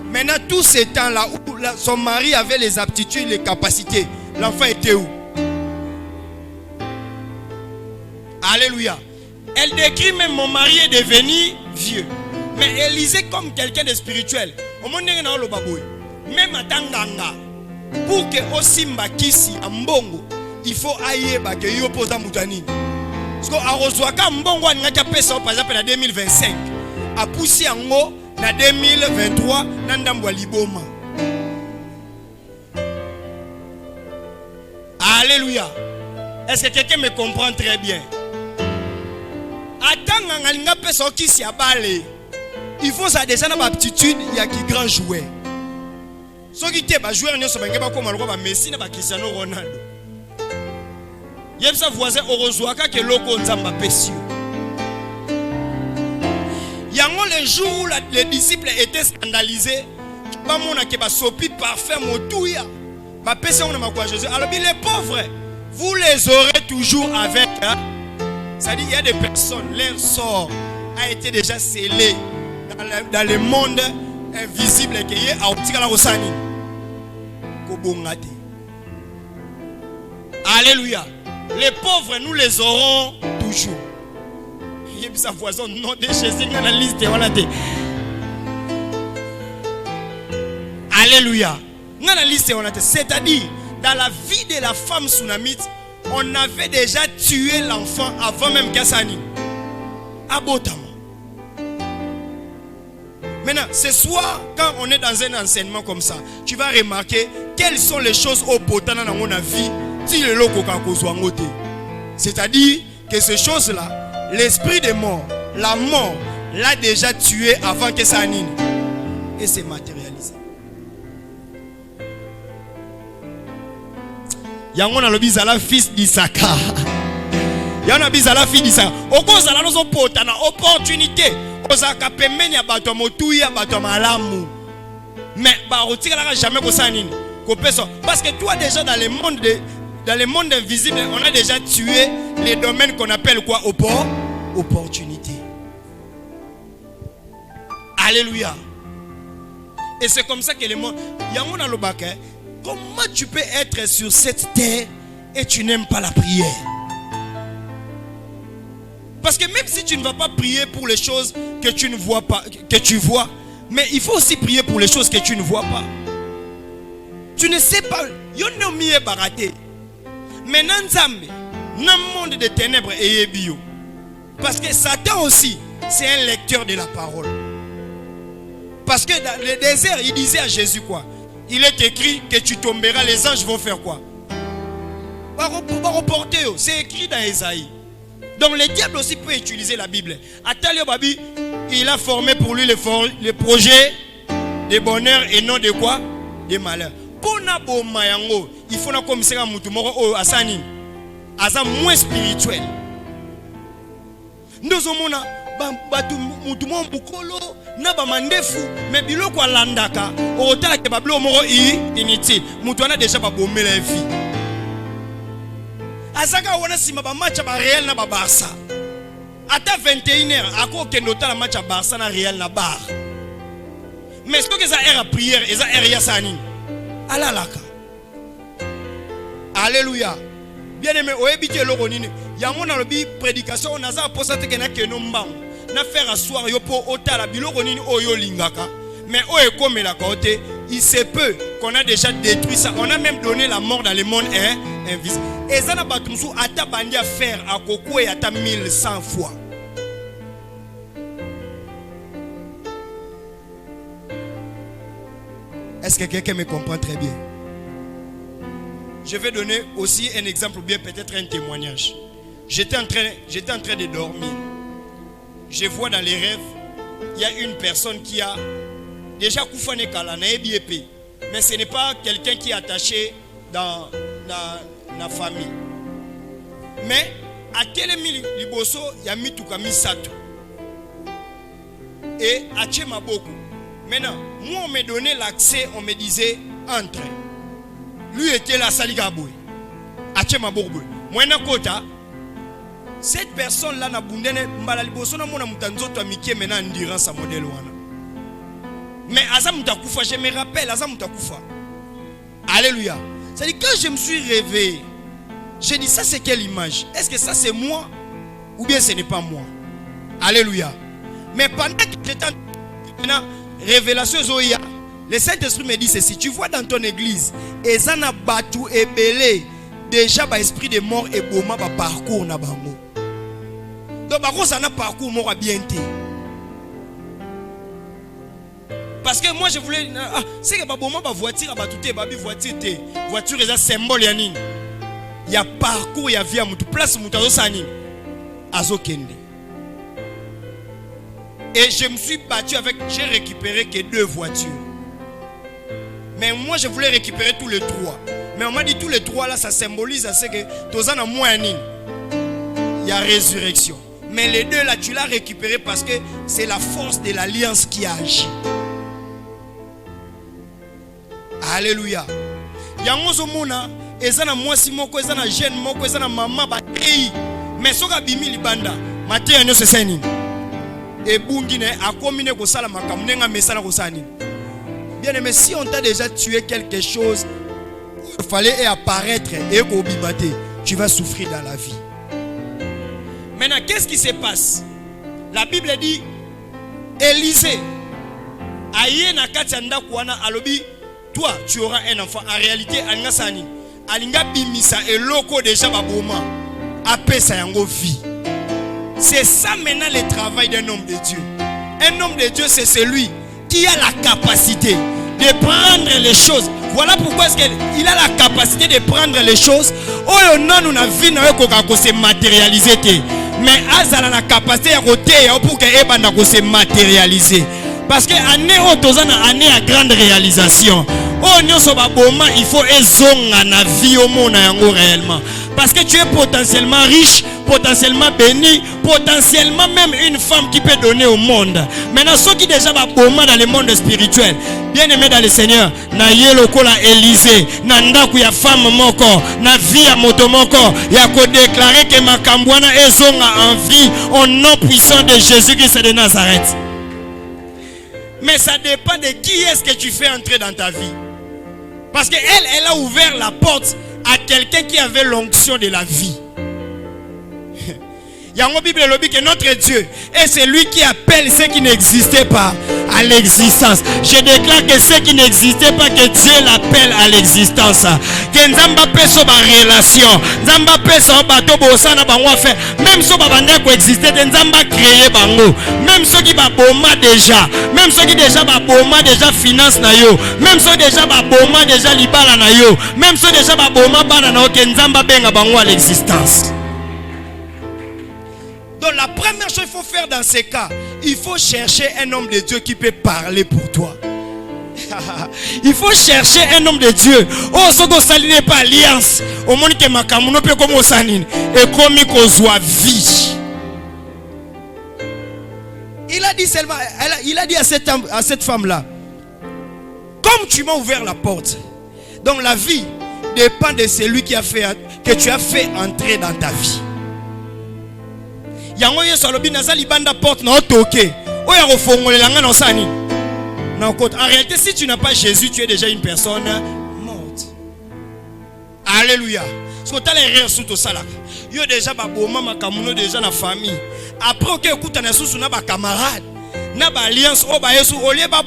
Maintenant, tout ce temps-là où son mari avait les aptitudes, les capacités, l'enfant était où? Alléluia. Elle décrit même mon mari est devenu vieux. Mais Élisée comme quelqu'un de spirituel. Même à Tanganga, pour que Osimba Kisi Mbongo, il faut aïe que yo posa moutani. Parce que Arozwaka Mbongo n'a qu'à payer par exemple en 2025. A poussé en haut. En 2023, Nandambwa Liboma. Alléluia. Est-ce que quelqu'un me comprend très bien? Attends, il faut ça déjà dans aptitude, il y a qui grand joueur. Ceux qui étaient joueurs, ne sont pas comme le Messi, ne pas Cristiano Ronaldo. Il y a sa voisin Orozwaka que l'oko nzamba pesio. Yango le jour où les disciples étaient scandalisés, pas mon akeba sopi parfait motouya. Ma personne ne m'a quoi Jésus. Alors les pauvres, vous les aurez toujours avec. Ça dit il y a des personnes, leur sort a été déjà scellé dans le monde invisible qui est à Optikala Rosani. Alléluia. Les pauvres, nous les aurons toujours. Il y a sa voisin, nom de Jésus, dans la liste. Alléluia. Dans la liste, c'est-à-dire, dans la vie de la femme Sunamite, on avait déjà tué l'enfant avant même Kassani. Abotama. Maintenant, ce soir, quand on est dans un enseignement comme ça, tu vas remarquer quelles sont les choses au potent dans mon vie. C'est-à-dire que ces choses-là, l'esprit de mort, la mort, l'a déjà tué avant que ça anime. Et c'est matérialisé. Yangon a le bizarre fils d'Issachar. Yangon a bizarre fils d'Issachar. Au cause de la potent, opportunité. Osaka pemeni ya bato motuyi ya bato malamu. Mais ba otikala jamais ko sanini. Parce que toi déjà dans le monde invisible, on a déjà tué les domaines qu'on appelle quoi? Opportunité. Alléluia. Et c'est comme ça que le monde Yamona Lobaka, comment tu peux être sur cette terre et tu n'aimes pas la prière? Parce que même si tu ne vas pas prier pour les choses que tu ne vois pas, que tu vois, mais il faut aussi prier pour les choses que tu ne vois pas. Tu ne sais pas. Yonomi est baraté. Mais Nanzambe, dans le monde des ténèbres et bio. Parce que Satan aussi, c'est un lecteur de la parole. Parce que dans le désert, il disait à Jésus quoi? Il est écrit que tu tomberas, les anges vont faire quoi? C'est écrit dans Esaïe. Donc le diable aussi peut utiliser la Bible. Atalio Babi, il a formé pour lui le projet de bonheur et non de quoi? De malheur. Pour Nabo Mayango, il faut comme ça Moutumoro Asani. Asa moins spirituel. Nous sommes batu Moutumon Bukolo, Naba Mandefu, mais biloko landaka, otala ke bablo moro inutile. Moutuana déjà pas bomber la vie. Azaka wana sima ba match ba Real na ba Barça. Ata 21h ako kendota la match à Barça na Real na bar. Mais ce que ça est à prière et ça est ya sani. Alalaka. Alléluia. Bien aimé, oebite loko nini. Yango na lobi prédication on aza posate ke na kenomba. Na faire asseoir yo po otala biloko nini oyo lingaka. Mais oye comme la côté, il se peut qu'on a déjà détruit ça. On a même donné la mort dans le monde invisible. Et ça n'a pas tout ça. Ata bandi à faire à Koko et ata 1100 fois. Est-ce que quelqu'un me comprend très bien? Je vais donner aussi un exemple, ou bien peut-être un témoignage. J'étais en train de dormir. Je vois dans les rêves, il y a une personne qui a déjà Koufane Kala, mais ce n'est pas quelqu'un qui est attaché dans la famille. Mais à Telemi Liboso, il y a Mituka Misato. Et à Tchemaboko. Maintenant, moi on me donnait l'accès, on me disait entre. Lui était la Saligaboué. À Tchemaboko. Moi na kota. Cette personne là na bundene mbala liboso na mona mutanzoto amike maintenant ndira sa modèle wana. Mais Azam Takufa, je me rappelle Azam Takufa. Alléluia. C'est-à-dire quand je me suis réveillé, j'ai dit ça c'est quelle image? Est-ce que ça c'est moi ou bien ce n'est pas moi? Alléluia. Mais pendant que j'étais en révélation Zoya, le Saint-Esprit me dit ceci, tu vois dans ton église, Ezana Batu et Belé, déjà ba esprit de mort et boma ba parcours na bango. Donc ba ça na parcours mort bien été. Parce que moi je voulais c'est que baboma ba voiture ba tout ba voiture est un symbole ya nini. Il y a parcours, il y a vie à mutu place mutu azo sani azo kende. Et je me suis battu avec, j'ai récupéré que 2 voitures. Mais moi je voulais récupérer tous les 3. Mais on m'a dit tous les 3 là ça symbolise à ce que tozana moyenine. Il y a résurrection. Mais les 2 là tu l'as récupéré parce que c'est la force de l'alliance qui a agi. Alléluia. Yangozo mona ezana mwasi moko ezana jeune moko ezana mama ba ei. Mais soka bimi libanda. Maté nyo se seni. Et bungine a combiné ko sala makamnenga mesana ko sani. Bien aimé, si on t'a déjà tué quelque chose, il fallait apparaître et ko bibate, tu vas souffrir dans la vie. Maintenant, qu'est-ce qui se passe? La Bible dit, Élisée, aïe na katianda kouana alobi, toi tu auras un enfant. En réalité, alinga sani, alinga bimisa et loko déjà baboma, apé sa yango vie. C'est ça maintenant le travail d'un homme de Dieu. Un homme de Dieu, c'est celui qui a la capacité de prendre les choses. Voilà pourquoi est-ce qu'il a la capacité de prendre les choses. Oh non, nous n'avons pas se matérialiser. Mais Azala a la capacité de pour que se matérialiser. Parce que année année à grande réalisation. Oh non, il faut ezonga na vie au monde réellement. Parce que tu es potentiellement riche, potentiellement béni, potentiellement même une femme qui peut donner au monde. Maintenant, ceux qui déjà va dans le monde spirituel, bien aimé dans le Seigneur, na yeloko la Élysée, na ndaku ya femme moko, na vie ya moto moko, ya ko déclarer que makambwana ezonga en vie au nom puissant de Jésus-Christ de Nazareth. Mais ça dépend de qui est-ce que tu fais entrer dans ta vie. Parce qu'elle a ouvert la porte à quelqu'un qui avait l'onction de la vie. Il y a une Bible qui dit que notre Dieu est celui qui appelle ceux qui n'existaient pas à l'existence. Je déclare que ceux qui n'existaient pas, que Dieu l'appelle à l'existence. Que Nzamba peut sur ma relation, Nzamba peut sur bateau bosana bango faire. Même si babane ko exister, Nzamba créer bango. Même ceux qui ba boma déjà, même ceux qui déjà ba boma déjà finance na yo, même ceux déjà ba boma déjà libala na yo, même ceux déjà ba boma bana na yo, que Nzamba benga bango à l'existence. Donc la première chose qu'il faut faire dans ces cas, il faut chercher un homme de Dieu qui peut parler pour toi. Il faut chercher un homme de Dieu. Oh, ce que ça n'est pas alliance. Au monde que ma camoufle peut comme ça et comme qu'on soit vie. Il a dit seulement, il a dit à cette femme-là, comme tu m'as ouvert la porte, donc la vie dépend de celui qui a fait, que tu as fait entrer dans ta vie. Yango yeso lobi nazali banda porte na otoke oya kofongolela nga na osani na côté. En réalité, si tu n'as pas Jésus, tu es déjà une personne morte. Alléluia. Ce que tu as les rires sous tout ça là. Yo déjà ba boma makamuno déjà na famille. Après OK écoute na sous na ba camarade. Na ba alliance o ba yesu olie ba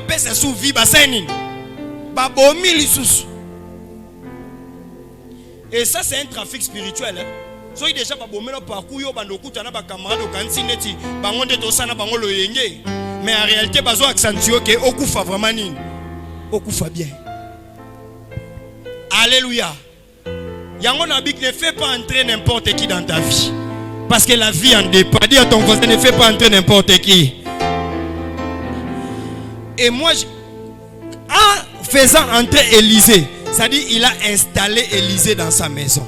pesa sous vie ba seni. Ba bomi lisusu. Et ça c'est un trafic spirituel hein. So déjà ba bomelo parcours yo bando kutana ba camarade okansi neti bangonde to sana bangolo yenge. Mais en réalité bazo accentuer que okufa vraiment nini. Okufa bien. Alléluia. Yango na bik ne fais pas entrer n'importe qui dans ta vie. Parce que la vie en dépend. Dis à ton voisin ne fais pas entrer n'importe qui. Et moi en faisant entrer Élisée, ça dit il a installé Élisée dans sa maison.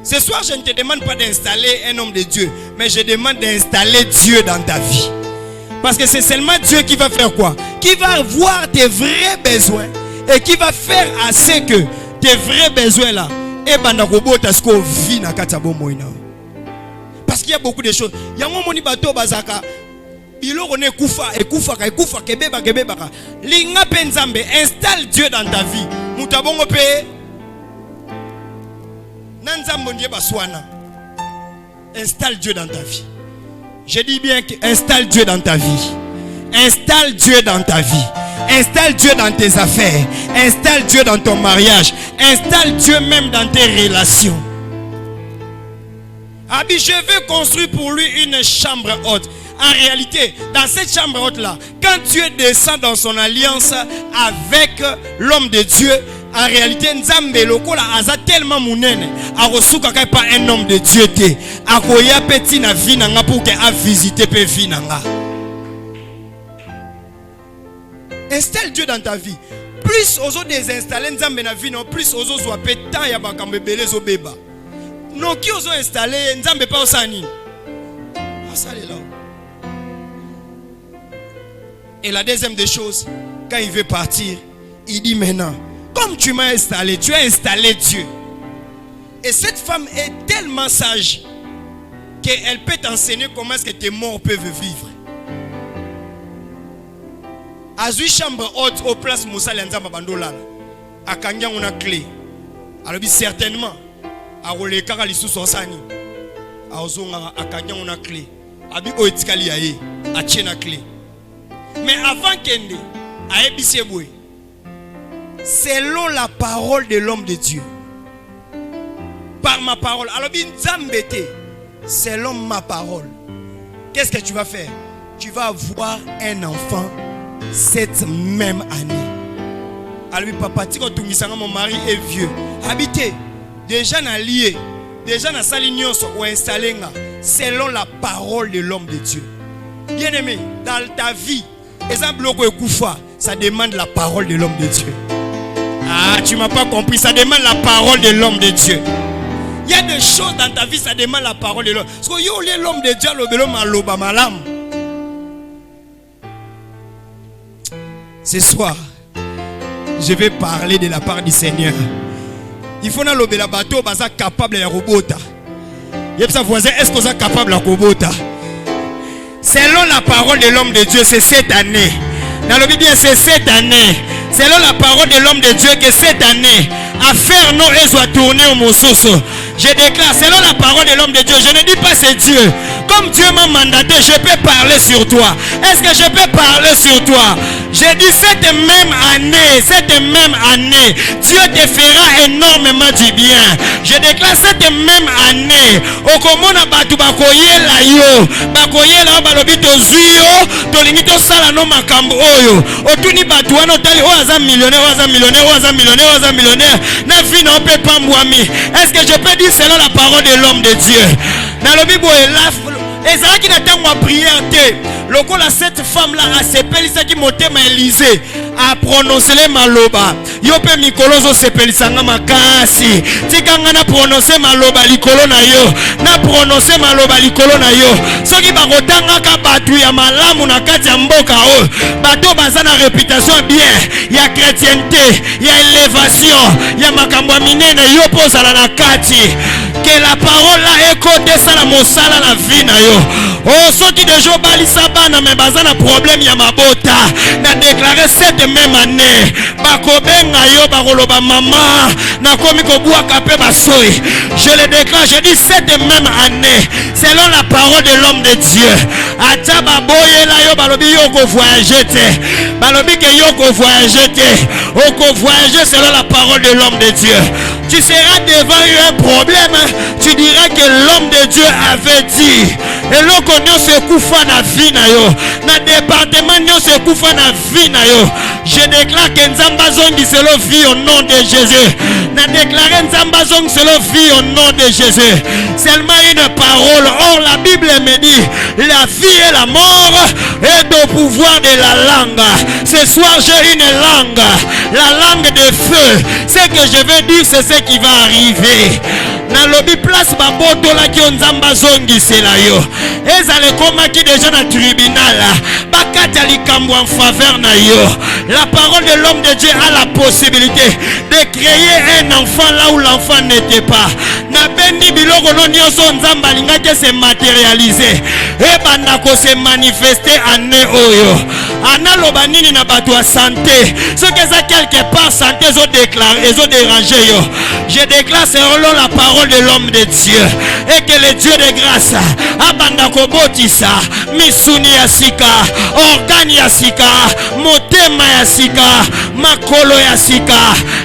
Ce soir, je ne te demande pas d'installer un homme de Dieu, mais je demande d'installer Dieu dans ta vie. Parce que c'est seulement Dieu qui va faire quoi? Qui va voir tes vrais besoins et qui va faire assez que tes vrais besoins là, et parce qu'il y a beaucoup de choses. Il y a un moment où bazaka biloko kufa kebeba linga penzambe, installe Dieu dans ta vie. Mutabongo pe installe Dieu dans ta vie. Je dis bien que installe Dieu dans ta vie. Installe Dieu dans ta vie. Installe Dieu dans tes affaires. Installe Dieu dans ton mariage. Installe Dieu même dans tes relations. Abi, je veux construire pour lui une chambre haute. En réalité, dans cette chambre haute là, quand Dieu descend dans son alliance avec l'homme de Dieu, en réalité, Nzambe lokola aza tellement munene, akosuka kai pas un homme de Dieu te, akoya petit na vie nanga pour que a visiter pe vie nanga. Installe Dieu dans ta vie. Plus ozo désinstaller Nzambe na vie, non plus ozo soit pétant ya bakambe belé zo beba. Non qui ozo installer Nzambe pas osani. Asale là. Et la deuxième des choses, quand il veut partir, il dit maintenant, comme tu m'as installé, tu as installé Dieu. Et cette femme est tellement sage qu'elle peut t'enseigner comment est-ce que tes morts peuvent vivre. Azui chambre haute au place Moussa Lianzamba Bandola. A Kangia on a clé. Alors certainement, à Rolekara Lissou Sosani. azonga akanya on a clé abi o etikali yae a tiena clé mais avant kende a ebisebwe selon la parole de l'homme de Dieu par ma parole alors bin zambete selon ma parole qu'est-ce que tu vas faire? Tu vas avoir un enfant cette même année. Alors papa tiko tungisanga mon mari est vieux habité déjà na lié déjà na salignoso ou installé selon la parole de l'homme de Dieu. Bien-aimé, dans ta vie, exemple ça demande la parole de l'homme de Dieu. Ah, tu m'as pas compris, ça demande la parole de l'homme de Dieu. Il y a des choses dans ta vie, ça demande la parole de l'homme. Parce que l'homme de Dieu, l'homme malam. Ce soir, je vais parler de la part du Seigneur. Il faut que le bateau soit capable de robota. Il y a voisin, est-ce que vous êtes capable de robota? Selon la parole de l'homme de Dieu, c'est cette année. Dans le Bible, c'est cette année. Selon la parole de l'homme de Dieu, que cette année, affaire non, elle soit tournée au Moussoso. Je déclare, selon la parole de l'homme de Dieu, je ne dis pas c'est Dieu. Comme Dieu m'a mandaté, je peux parler sur toi. Est-ce que je peux parler sur toi? J'ai dit cette même année, Dieu te fera énormément du bien. Je déclare cette même année, au komona batu bakoyela yo, bakoyela balobito zuyo, tolingito sala no makambo oyo. Otuni batu wana tali oaza millionnaire, na vie na peut pas mwami. Est-ce que je peux dire selon la parole de l'homme de Dieu? Dans le Bible, et ça qui n'attend moi prière le coup là cette femme là a sepeli ça qui montait ma Élysée a prononcé les maloba yo pe mikolozo sepeli sanga makasi tikanga na prononcer maloba likolo na yo na prononcer maloba likolo na yo soki bakotanga ka batu ya malamu na kati ya mboka o bato baza na réputation bien ya chrétienté ya élévation ya makambo minene yo pozala na kati que la parole là écoute ça la mosala la vie na yo oh soki de jo balisa bana me bazana problème ya mabota na déclarer cette même année bakobenga yo bakoloba mama na komi kobua kapé basoi je le déclare je dis cette même année selon la parole de l'homme de Dieu ata baboye la yo balobi yo ko voyager te balobi ke yo ko voyager te o ko voyager selon la parole de l'homme de Dieu. Tu seras devant un problème, tu diras que l'homme de Dieu avait dit. Et l'on se koufa na vie na yo. Na département nyo se koufa na vie na yo. Je déclare que Nzamba zongi c'est le vie au nom de Jésus. Na déclaré Nzamba zongi c'est le vie au nom de Jésus. Seulement une parole. Or la Bible me dit la vie et la mort est au pouvoir de la langue. Ce soir j'ai une langue. La langue de feu. Ce que je veux dire c'est ce qui va arriver. Na lobby place baboto la ki Nzamba zongi c'est là yo. Ezale koma ki déjà na tribunal. Bakata likambo en faveur na yo. La parole de l'homme de Dieu a la possibilité de créer un enfant là où l'enfant n'était pas. Na bendi biloko no nyonso Nzamba lingaki se matérialiser. Et bandako se manifester année oyo. Ana loba nini na bato a santé. Ce que ça quelque part santé zo déclarer, zo déranger yo. Je déclare selon la parole de l'homme de Dieu et que le Dieu de grâce abandako botisa misuni ya sika organi ya sika motema ya sika makolo ya sika.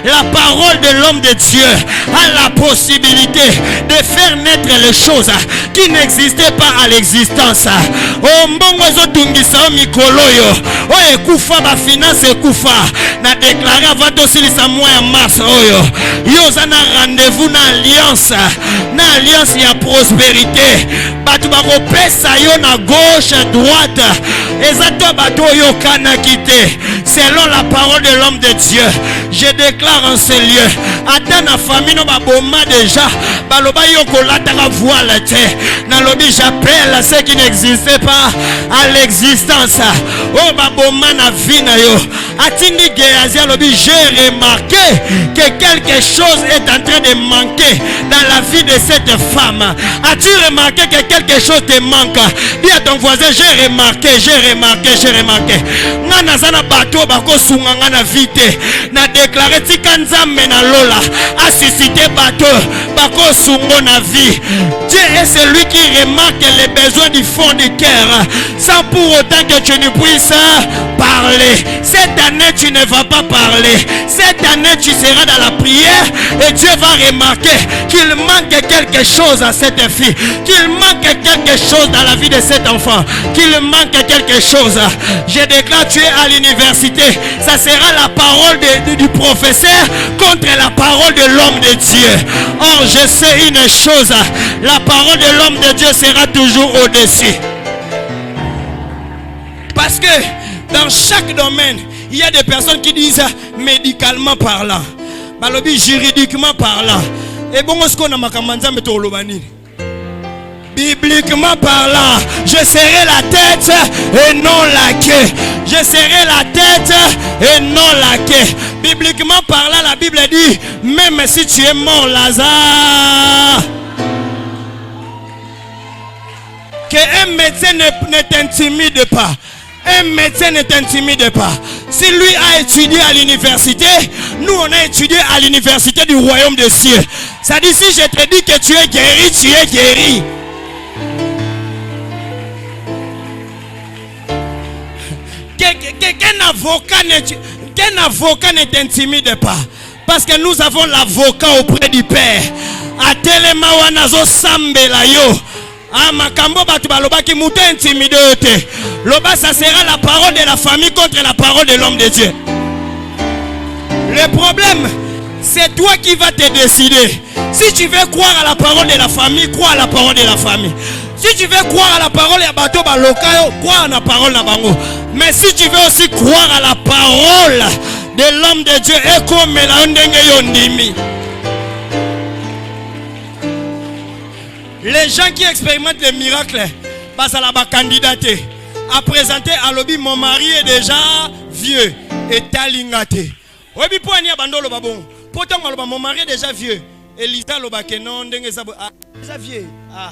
La parole de l'homme de Dieu a la possibilité de faire naître les choses qui n'existaient pas à l'existence. O mbongo zo tungisa mikolo yo o ekufa ba finance ekufa na déclarer avant aussi les mois en mars oyo yo za na rendez-vous na alliance ya prospérité batu bako pesa yo na gauche droite ezato bato yo kana kite selon la parole de l'homme de Dieu. Je déclare en ce lieu ata na famille no baboma déjà baloba yo kolata ka voile te na lobi j'appelle ce qui n'existait pas à l'existence. Oh baboma na vie na yo atindi Géasi lobi j'ai remarqué que quelque chose est en train de manquer dans la vie de cette femme. As-tu remarqué que quelque chose te manque? Dis à ton voisin j'ai remarqué. Ngana zana bato bako sunga ngana vie na déclaré tika nzambe na lola a suscité bateau bako sungo na vie. Dieu est celui qui remarque les besoins du fond du cœur sans pour autant que tu ne puisses parler. Cette année tu ne vas pas parler. Cette année tu seras dans la prière et Dieu va remarquer qu'il manque quelque chose à cette fille, qu'il manque quelque chose dans la vie de cet enfant, qu'il manque quelque chose. Je déclare, tu es à l'université, ça sera la parole du professeur contre la parole de l'homme de Dieu. Or je sais une chose, la parole de l'homme de Dieu sera toujours au-dessus. Parce que dans chaque domaine, il y a des personnes qui disent médicalement parlant, balobi juridiquement parlant. Et bon, ce qu'on a makamanza metolobani. Bibliquement parlant, je serai la tête et non la queue. Je serai la tête et non la queue. Bibliquement parlant, la Bible dit, même si tu es mort, Lazare, qu'un médecin ne t'intimide pas. Un médecin ne t'intimide pas. Si lui a étudié à l'université, nous on a étudié à l'université du royaume des cieux. Ça dit, si je te dis que tu es guéri, tu es guéri. Qu'un avocat ne t'intimide pas. Parce que nous avons l'avocat auprès du Père. Atelema wanazo sambela yo. Ah, makambo batu baloba ki mouté intimidé te. Loba, ça sera la parole de la famille contre la parole de l'homme de Dieu. Le problème, c'est toi qui vas te décider. Si tu veux croire à la parole de la famille, crois à la parole de la famille. Si tu veux croire à la parole de bateau baloka, crois à la parole de bango. Mais si tu veux aussi croire à la parole de l'homme de Dieu, et comme la ndenge yondimi. Les gens qui expérimentent les miracles, ça la candidaté à présenter à l'objet, mon mari est déjà vieux et talingate. Oui, pour aller à Bandolo Babon, pourtant mon mari est déjà vieux. Elisa Lobake non, déjà vieux. Ah,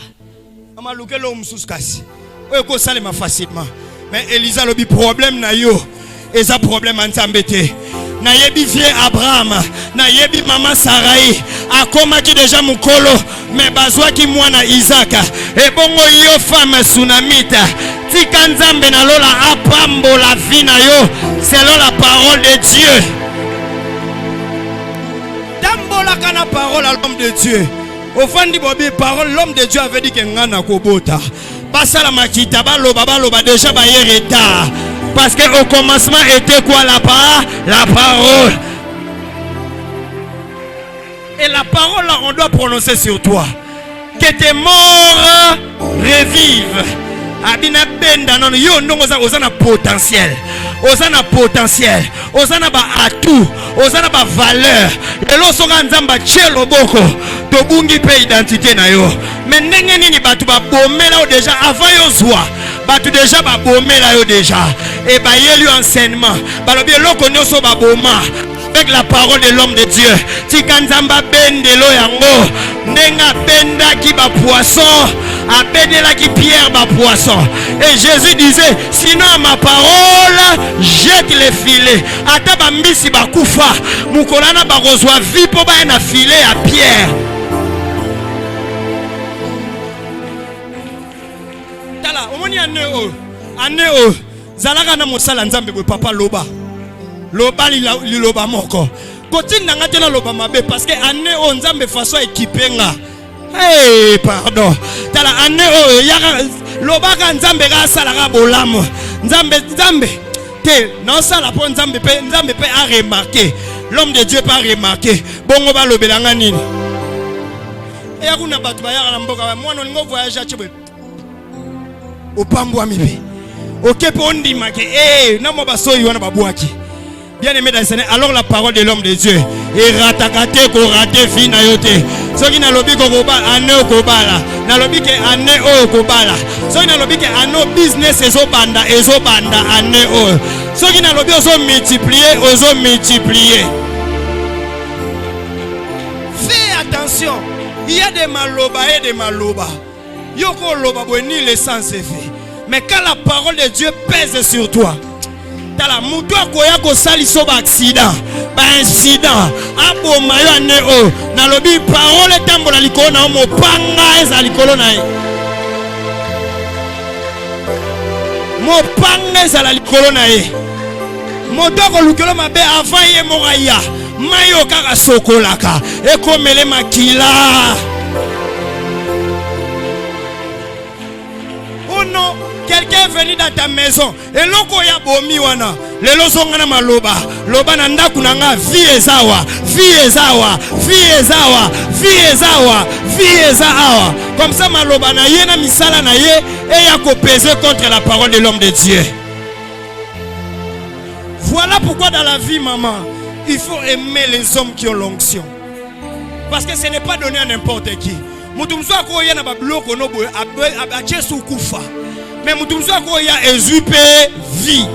on m'a loué l'homme sous casse. Oui, qu'on s'allait facilement. Mais Elisa Lobi problème na yo, et ça problème en t'embêter. Na yebi vieux Abraham, na yebi maman Sarai, akoma ki déjà mukolo, mais bazwa ki mwana Isaac. Et bongo yo femme sunamita, tika nzambe na lola apambo la vie na yo, selon la parole de Dieu. Tambola kana parole à l'homme de Dieu. Au fond du bobi parole, l'homme de Dieu avait dit que ngana kobota. Basala makita baloba déjà ba retard. Parce qu'au commencement était quoi la parole. Et la parole là, on doit prononcer sur toi. Que tes morts revivent. Abina benda non yo ndongo ozana potentiel. Ozana potentiel. Ozana ba atout. Ozana ba valeur. Lelo songa nzamba chelo boko. Tobungi pe identité na yo. Mais ndenge nini batu ba bomela o déjà avant yo zwa. Batu déjà ba bomela yo déjà. Et ba yeli enseignement. Balobi loko nyoso ba boma. Avec la parole de l'homme de Dieu. Tikanzamba bendelo yango. Nenga benda ki ba poisson. A bendela ki pierre ba poisson. Et Jésus disait, sinon ma parole, jette les filets. Ata ba mbisi ba kufa. Mukolana ba rozwa vie po ba na filet à pierre. Tala, omoni ane o. Zalaka na mosala nzambe bo papa loba. Loba li loba moko. Kotine nanga tena loba mabe parce que ane o nzambe façon équipé nga. Hey, pardon. Tala ane o yaka loba ka nzambe ka sala ka bolamo. Nzambe te non sala po nzambe pe a remarqué. L'homme de Dieu pas remarqué. Bongo ba lobelanga nini. E yakuna batu ba yaka na mboka mwana ngo voyage a chibwe. Opambwa mibe. Ok pour on dit que non ba so yona ba boaki. Bien aimé dans le Seigneur, alors la parole de l'homme de Dieu est ratakate ko raté fina yote. So qui na lobi ko ba ane ko bala. Na lobi ke ane o ko bala. So qui na lobi ke ano business ezo banda ane o. So qui na lobi ozo multiplier. Fais attention. Il y a des maloba et des maloba. Yoko loba bo ni l'essence est fait. Mais quand la parole de Dieu pèse sur toi, tala mutu akoya kosaliso ba accident ba incident aboma yo ane o nalobi parole tambola likolo na mopanga eza likolo na ye mopanga eza la likolo na ye motoko lukelo mabe avant ye moraya mayo kaka sokolaka ekomele makila. Oh non, quelqu'un est venu dans ta maison et loko ya bomi wana lelo zongana maloba loba na ndaku nanga vie ezawa vie ezawa vie ezawa vie ezawa vie ezawa comme ça maloba na ye na misala na ye et ya ko peser contre la parole de l'homme de Dieu. Voilà pourquoi dans la vie, maman, il faut aimer les hommes qui ont l'onction. Parce que ce n'est pas donné à n'importe qui. Mutumzwa ko ya na babloko no boy a Jesu kufa. Mais mutumzwa ko ya ezupe vie.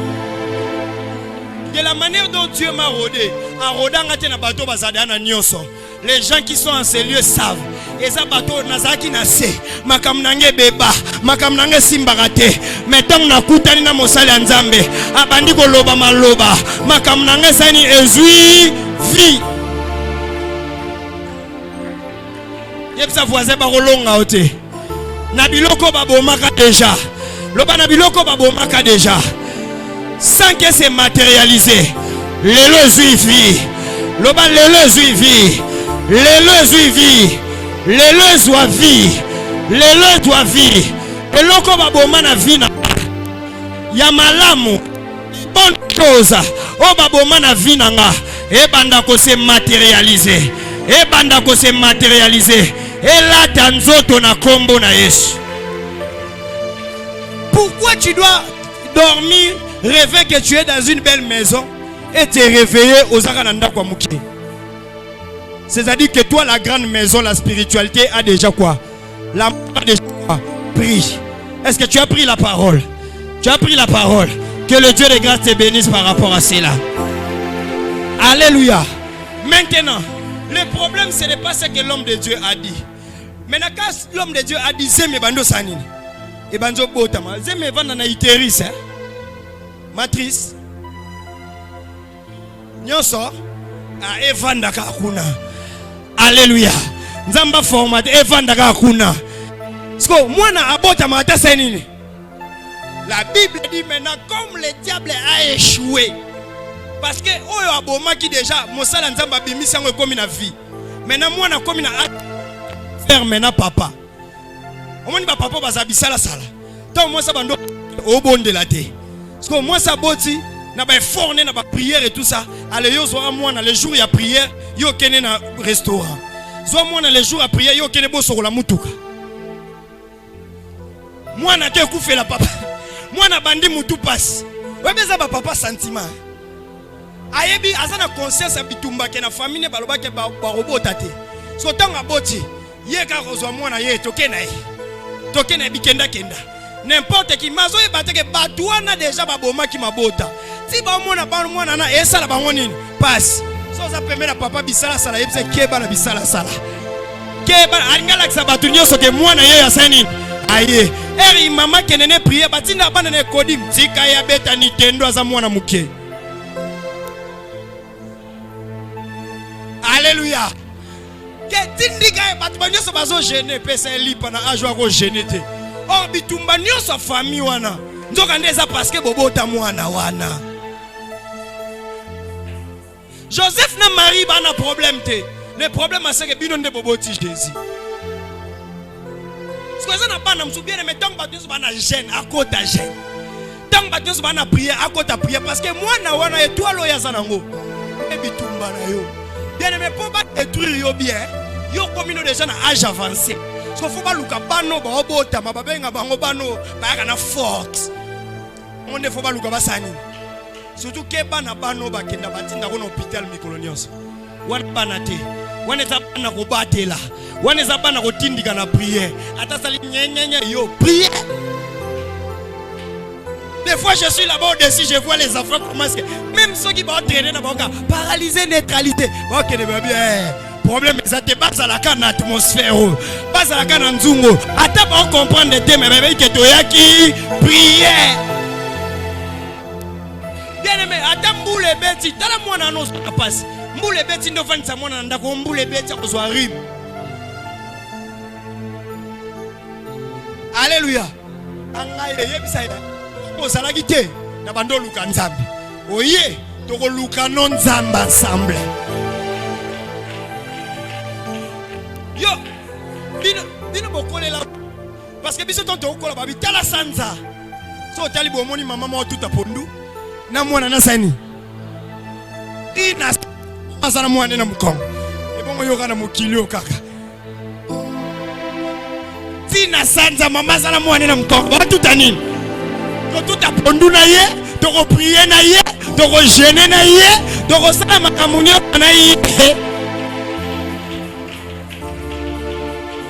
De la manière dont Dieu m'a rodé, a rodanga te na bateau bazada na nyonso. Les gens qui sont en ces lieux savent. Eza bateau nazaki na se, makamnange beba, makamnange simbarate. Mettons na kutani na mosali nzambe, abandi ko loba maloba, makamnange sani ezui vie. Yebsa voisin ba rolonga ote. Na biloko babomaka déjà. Loba na biloko babomaka déjà. Sans que c'est matérialisé. Lelo ezui vie. Loba lelo ezui vie. Lelo ezui vie. Lelo ezwa vie. Lelo ezwa vie. Eloko baboma na vie na ya malamu. Bonne chose. O baboma na vie na nga. E banda ko se matérialiser. E banda ko se matérialiser. Et là tanzoto na kombo na Yesu. Pourquoi tu dois dormir, rêver que tu es dans une belle maison et te réveiller aux arananda kwa muki? C'est-à-dire que toi, la grande maison, la spiritualité a déjà quoi? La a déjà quoi? Pris. Est-ce que tu as pris la parole? Tu as pris la parole. Que le Dieu de grâce te bénisse par rapport à cela. Alléluia. Maintenant, le problème, ce n'est pas ce que l'homme de Dieu a dit. Maintenant, quand l'homme de Dieu a dit, Zeme bando sanini. Et banzo botama. Zeme vanda na iteris, hein? Matrice. Nyoso. Ah, evanda kakuna. Alléluia. Nzamba format evanda kakuna. Sko mwana abota mata sanini. La Bible dit maintenant comme le diable a échoué. Parce que oyo aboma qui déjà mosala nzamba bimisi yango ekomi na vie. Maintenant mwana komi na faire maintenant papa. Omoni ba papa bazabisala sala. Tant moi ça bando obondela te. Parce que moi ça boti na ba effort na ba prière et tout ça. Allez yo zo mwana le jour ya prière yo kene na restaurant. Zo mwana le jour ya prière yo kene bo sokola mutuka. Mwana te kufela papa. Mwana bandi mutu passe. Webeza ba papa sentiment. Ayebi azana conscience ya bitumba ke na famille baloba ke ba robota te. So tanga boti ye ka kozwa mwana ye tokena ye. Tokena bikenda kenda. N'importe qui mazo e bateke batwana déjà baboma ki mabota. Si ba mwana ba mwana na esala bango nini? Passe. So za pemela papa bisala sala yebse keba na bisala sala. Keba alingala ksa batunyo so ke mwana ye ya sani. Aye. Eri mama kenene prier batinda bana ne kodi mtika ya beta Nintendo aza mwana muke. Alléluia. Que tindika batuma nyoso bazo gêner pesa lipa na ajwa ko gêner te. Or bitumba nyoso famille wana. Nzoka ndeza parce que bobota mwana wana. Joseph na Marie bana problème te. Le problème c'est que bino nde boboti Jésus. Ce que ça n'a pas namsu bien mais tant que bana gêne à côté gêne. Tant que bana prier à côté prier parce que mwana wana étoile ya zanango. Et bitumba na yo. Bien aimé, pour pas détruire yo bien, yo communo déjà na âge avancé. Parce qu'il faut pas luka bano ba obota mababenga bango bano ba na force. On ne faut pas luka basani. Surtout que bana bano ba kenda batinda ko hôpital mikolonios. Wan banate. Wan ezabana ko batela. Wan ezabana ko tindika na prière. Ata sali nyenyenye yo prière. Des fois je suis là-bas au-dessus, je vois les enfants commencer. Même ceux qui vont entraîner dans le paralysé, neutralité. Ok, bien. Problème, ça te base à la canne atmosphère. Base à la canne en zungo. Attends, on comprend des thèmes, mais que tu as qui prière. Bien beti tala mwana no passe mbule beti ndo vanisa mwana ndako mbule beti akozwa rime. Alléluia. Angaye yebisa ina ozalaki te na bando luka nzambe oye toko luka non nzambe ensemble. Yo bino bokolela parce que biso tonto okola babi tala sanza so tali bomoni mama mo tuta pondu na mwana na sani ina asana mwana na mukongo ebongo yoka na mukilio kaka tina sanza mama sala mwana na mukongo batuta nini to tuta pondu na ye toko prier na ye toko jeûner na ye toko sala makamunyo na ye.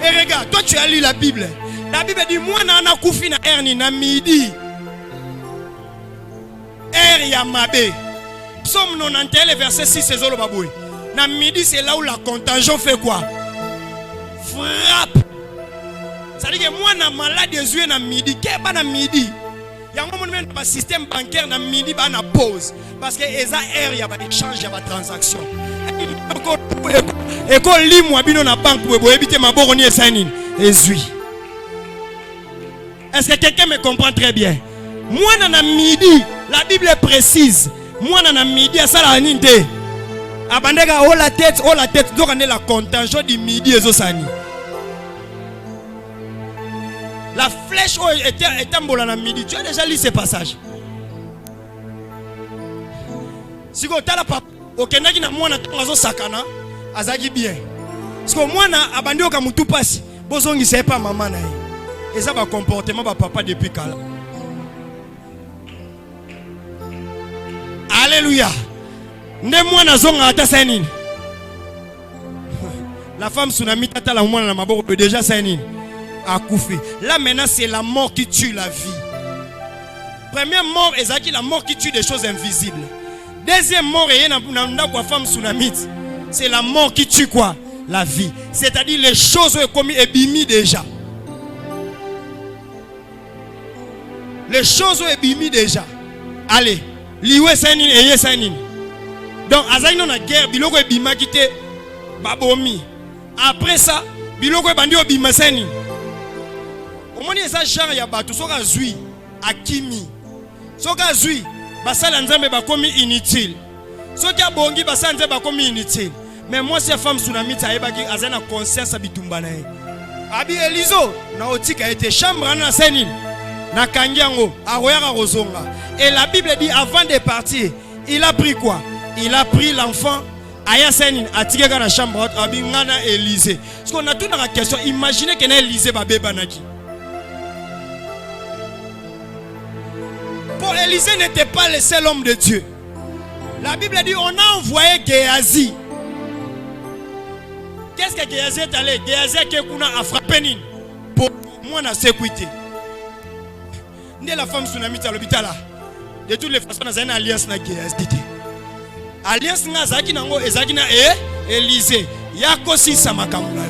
Et regarde, toi tu as lu la Bible. La Bible dit moi na kufi na erni na midi. Er ya mabe. Psaume 91 verset 6 c'est zolo baboué. Na midi c'est là où la contagion fait quoi? Frappe. Ça dit que moi na malade des yeux na midi, qu'est pas na midi. Ya un moment même système bancaire na midi ba na pause parce que eza er ya ba échange ya ba transaction. Et quand limwa bino na banque pour éviter ma boroni et sainin ezui. Est-ce que quelqu'un me comprend très bien? Moi na midi, la Bible est précise. Moi na midi à ça la ninde. Abandega oh la tête donc on est la contagion du midi et sani. La flèche est en bola na midi. Tu as déjà lu ces passages? Si vous avez papa okendaki na mwana tangazo sakana azaki bien. Parce que mwana abandi oka mutu pasi bozongi c'est pas maman na ye. Et ça va comportement ba papa depuis kala. Alléluia. Nde mwana zonga ata sainini. La femme tsunami tata la mwana na maboko déjà sainini a koufi. Là maintenant c'est la mort qui tue la vie. Première mort ezaki la mort qui tue des choses invisibles. Deuxième mort, c'est la mort qui tue quoi? La vie. C'est-à-dire les choses ont commis et bimi déjà. Les choses ont bimi déjà. Allez, liwe sainin et ye sainin. Donc, azaino na guerre, biloko e bima kite babomi. Après ça, biloko e bandi o bima sainin. Au moins, ça genre ya batu soka zui akimi. Soka zui basala nzambe bakomi inutile. Soki abongi basala nzambe bakomi inutile. Mais moi ces femmes tsunami taebaki azana conscience bitumba na ye. Abi Elizo na otika été chambre na senine na kangiango aroyaka rozonga. Et la Bible dit avant de partir, il a pris quoi? Il a pris l'enfant aya senine atikaka na chambre abi ngana Élysée. Parce qu'on a tout dans la question, imaginez que na Élysée ba bebanaki. Pour Élisée n'était pas le seul homme de Dieu. La Bible dit on a envoyé Géasi. Qu'est-ce que Géasi est allé? Géasi a frappé Nine. Pour moi, on a sécurité. La femme tsunami à l'hôpital. De toutes les façons, on a une alliance avec Géasi. Alliance avec Élisée. Yako si samakamula.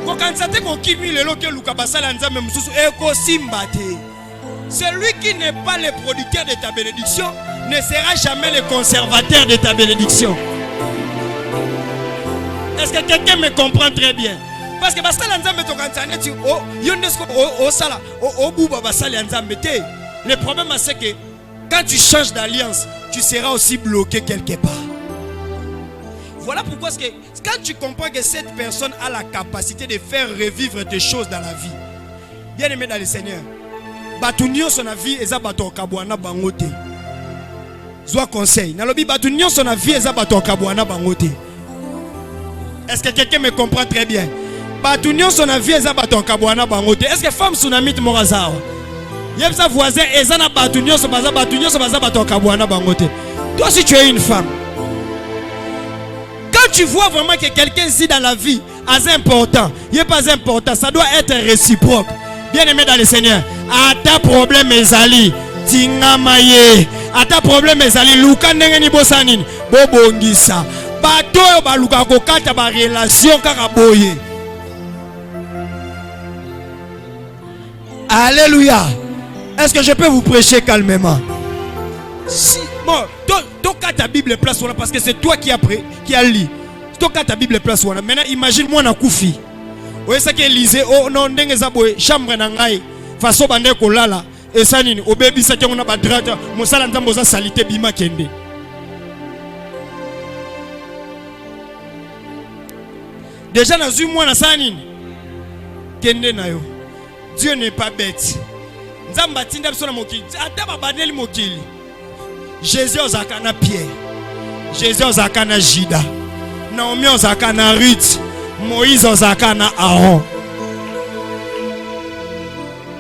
Quand ça te kokimi le loke lukabasala nzambe mususu eko simbate. Celui qui n'est pas le producteur de ta bénédiction ne sera jamais le conservateur de ta bénédiction. Est-ce que quelqu'un me comprend très bien? Parce que le problème c'est que quand tu changes d'alliance, tu seras aussi bloqué quelque part. Voilà pourquoi quand tu comprends que cette personne a la capacité de faire revivre des choses dans la vie, bien aimé dans le Seigneur, batunio son avis eza bato kabwana bangote. Zwa conseil. Nalobi batunio son avis eza bato kabwana bangote. Est-ce que quelqu'un me comprend très bien? Batunio son avis eza bato kabwana bangote. Est-ce que femme tsunami morazao? Yebsa voisin eza na batunio so baza bato kabwana bangote. Toi si tu es une femme, quand tu vois vraiment que quelqu'un ici dans la vie est important, il n'est pas important, ça doit être réciproque. Bien aimé dans le Seigneur, à ta problème ezali tingamaye, à ta problème ezali luka ndengeni bosanin bobongisa bato yo baluka kokata ba relation kaka boye. Alléluia. Est-ce que je peux vous prêcher calmement? Si, bon, toka ta Bible place wana parce que c'est toi qui a lu. Toka ta Bible place wana. Maintenant imagine moi na kufi. Oyesa ke Élysée oh non ndenge za boye chambre na ngai façon bande ko lala et ça nini obebisa ke ngona ba drata mosala nzambo za salité bima kende. Déjà dans une mois na ça nini kende na yo. Dieu n'est pas bête. Nzamba tinda biso na mokili ata ba baneli mokili. Jésus ozaka na Pierre. Jésus ozaka na Juda. Naomi ozaka na Ruth. Moïse ozaka na Aaron.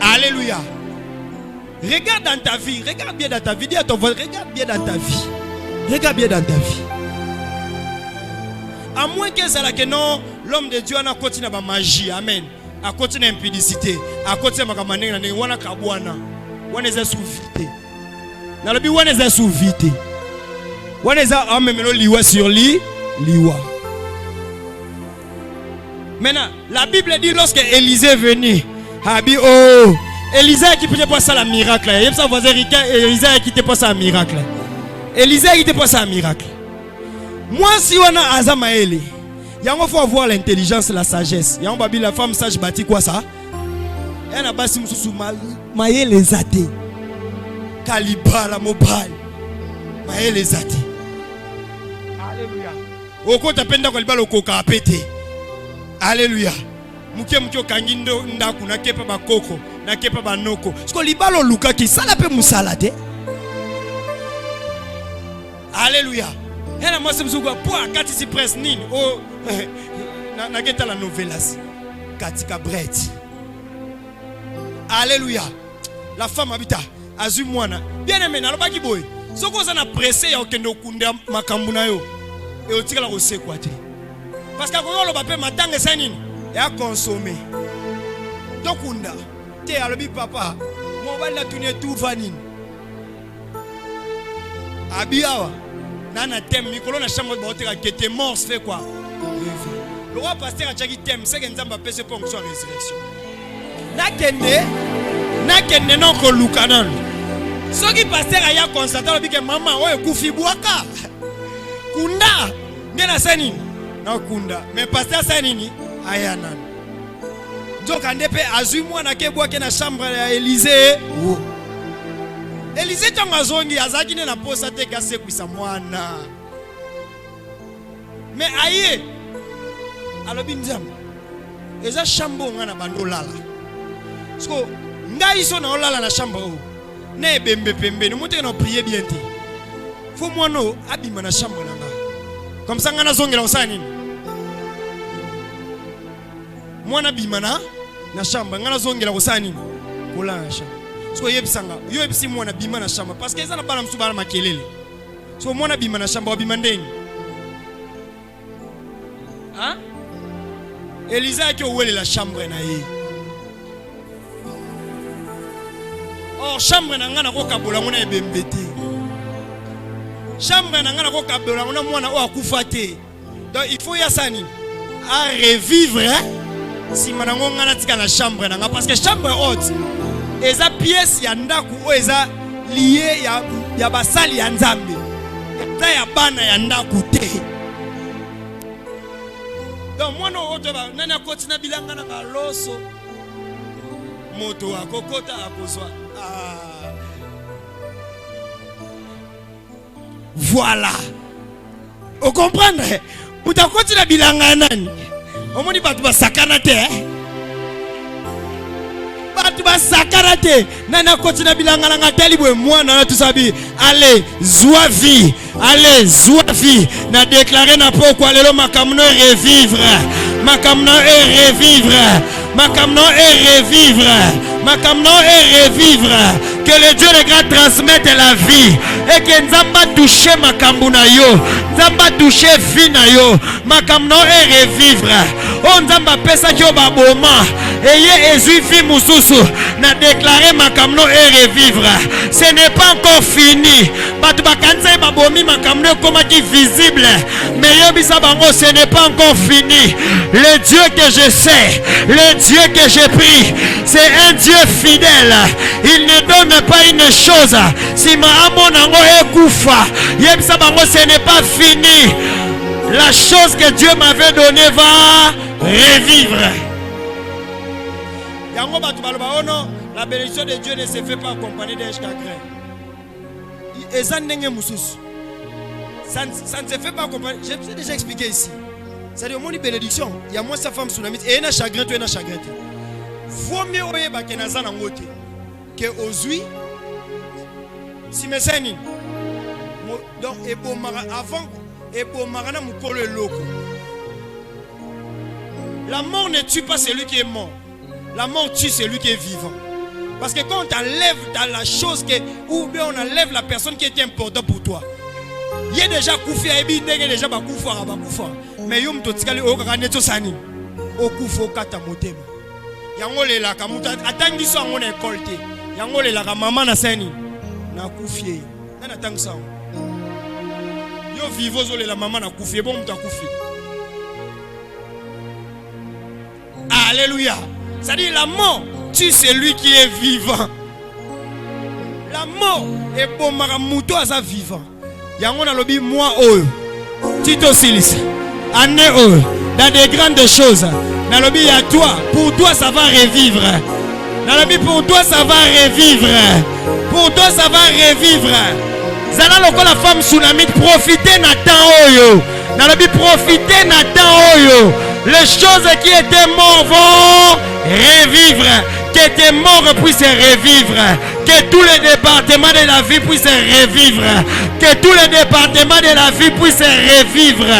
Alléluia. Regarde dans ta vie, regarde bien dans ta vie. Dis à ton voisin, regarde bien dans ta vie. Regarde bien dans ta vie. À moins que ça là que non, l'homme de Dieu a continué à magie, amen. A continué impudicité, a continué à manger na wana kabwana. Wana za souvité. Na lobi wana za souvité. Wana za amemelo liwa sur liwa. Maintenant, la Bible dit lorsque Élisée est venu, Habi oh, Élisée qui peut pas ça la miracle. Il y a ça voisin Élisée qui te pas ça un miracle. Élisée qui te pas ça un miracle. Moi si on a Azamaeli, il faut avoir l'intelligence, la sagesse. Il y a la femme sage bâti quoi ça? Elle a bâti sous maïe les athées. Calibre la mobile. Maïe les athées. Alléluia. Au côté de penda kolibalo au coca pété. Alléluia. Muke kangindo ndaku na kepa ba koko na kepa ba noko. Sko libalo luka ki sala pe musalade. Alléluia. Elle a moi c'est mzugo poa kati si presse nini oh na geta la novelas katika bread. Alléluia. La femme habita azu mwana. Bien aimé na lobaki boy. Soko za na pressé ya okendo kunda makambu na yo. Et otika la rose quoi te. Parce que quand on va matanga sanini et à consommer. Tokunda te alobi papa mon va la tourner tout vanine. Abiawa nana thème mikolo na chambre de hôtel qui était mort fait quoi? Le roi pasteur a dit thème c'est que nzamba pèse ponction résurrection. Nakende non ko lukanan. Ce qui pasteur a ya constaté que maman oye kufi bwaka. Kunda ngena sanini na kunda mais pasteur sanini ayanan. Donc andepe azui mwana ke bwake na chambre ya Élysée. Élysée tangazongi azaki ne na posa te kase kwisa mwana. Mais aye alobi nzamba eza chambre ngana bando lala. Sko ngai so na olala na chambre o. Ne bembe pembe ni mote na prier bien te. Faut moi no abima na chambre nanga. Comme ça ngana zongela osani nini? Mwana bimana na chambre ngana zongela osani nini? Kola na chambre. So yebisanga yo yebisi mwana bima na chambre parce que eza na bana msu bana makelele. So mwana bima na chambre bima ndeni. Hein? Élisa qui ouele la chambre na ye. Oh chambre na ngana ko kabola ngona ebembete. Chambre na ngana ko kabola ngona mwana o akufa te. Donc il faut ya sani à revivre si manango ngana tika na chambre na nga parce que chambre haute eza pièce ya ndaku o eza lié ya basali ya nzambe. Eza ya bana ya ndaku te. Donc mwana oto ba nana kotina bilanga na baloso. Moto akokota akozwa. Voilà. Vous comprenez? Vous avez la bilanga nani? On dit pas tu vas sakanate. Tu vas sakanate. Nana kotina bilanga nanga talibwe mwana tout sabi. Allez, joie vie. Allez, joie vie. Na déclarer na pourquoi lelo makamno revivre. Makamno est revivre. Makamno est revivre. Makamno est revivre. Que le Dieu de grâce transmette la vie. Et que Nzamba touche makambuna yo. Nzamba touche vie na yo. Makamno est revivre. Oh Nzamba pesa kyo baboma. Ayez Ezuifi Moussousou. N'a déclaré ma kamno et revivre. Ce n'est pas encore fini. Batubakanse babomi ma kamno comme qui visible. Mais yobisa bango, ce n'est pas encore fini. Le Dieu que je sais, le Dieu que j'ai pris, c'est un Dieu fidèle. Il ne donne pas une chose. Si ma amonango est koufa, yobisa bango, ce n'est pas fini. La chose que Dieu m'avait donnée va revivre. La bénédiction de Dieu ne se fait pas accompagner d'un chagrin. Et ça ne se fait pas accompagner. J'ai déjà expliqué ici. C'est-à-dire, mon bénédiction, il y a moins sa femme tsunami. Et il y a un chagrin, tu es un chagrin. Vaut mieux que Ozui, si mes amis, donc, avant, la mort ne tue pas celui qui est mort. La mort tue celui qui est vivant. Parce que quand on enlève dans la chose ou bien on enlève la personne qui était importante pour toi, il y a déjà koufi à ebi ndenge déjà ba koufa ba koufa. Mais yom to tikali o kaka to sani. O kufo kata motema. Yango le la kamuta atangi so ngone école. Yango le la ka mama na sani na kufie. Na tangi so. Yo vivo zo le la mama na kufie bon muta kufi. Alléluia. C'est-à-dire la mort tue celui qui est vivant. La mort est pour Maramuto à sa vivant. Yango na lobi moi Tito Silis. Année dans des grandes choses. Na lobi à toi. Pour toi ça va revivre. Na lobi pour toi ça va revivre. Pour toi ça va revivre. Zala loko la femme tsunami profitez na temps oyo. Na lobi profitez na temps oyo. Les choses qui étaient mortes vont revivre. Que tes morts puissent revivre. Que tous les départements de la vie puissent revivre. Que tous les départements de la vie puissent revivre.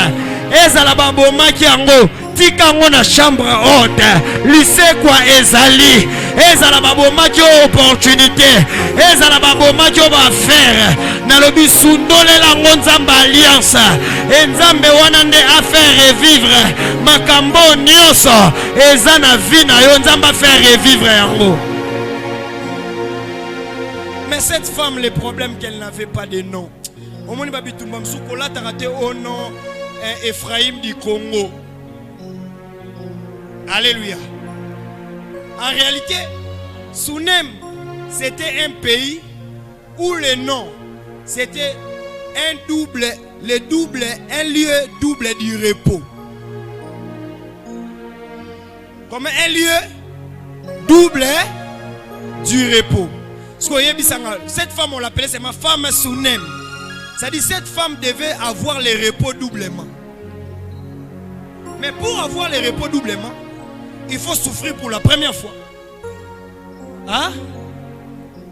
Et ça la baboma qui ango. Tikango na chambre haute. Lycée quoi ezali. Et ça la baboma qui a opportunité. Et ça la baboma qui va faire. Nalobi sundole la ngonzamba alliance. Et nzambe wanande a faire revivre. Makambo nyonso. Et zana vina yo nzamba faire revivre yango. Mais cette femme, le problème qu'elle n'avait pas de nom. Au moins, Soukola a raté au nom Ephraim du Congo. Alléluia. En réalité, Sunem, c'était un pays où le nom, c'était un lieu double du repos. Comme un lieu double du repos. Cette femme, on l'appelait, c'est ma femme Sunem. C'est-à-dire cette femme devait avoir le repos doublement. Mais pour avoir le repos doublement, il faut souffrir pour la première fois. Hein?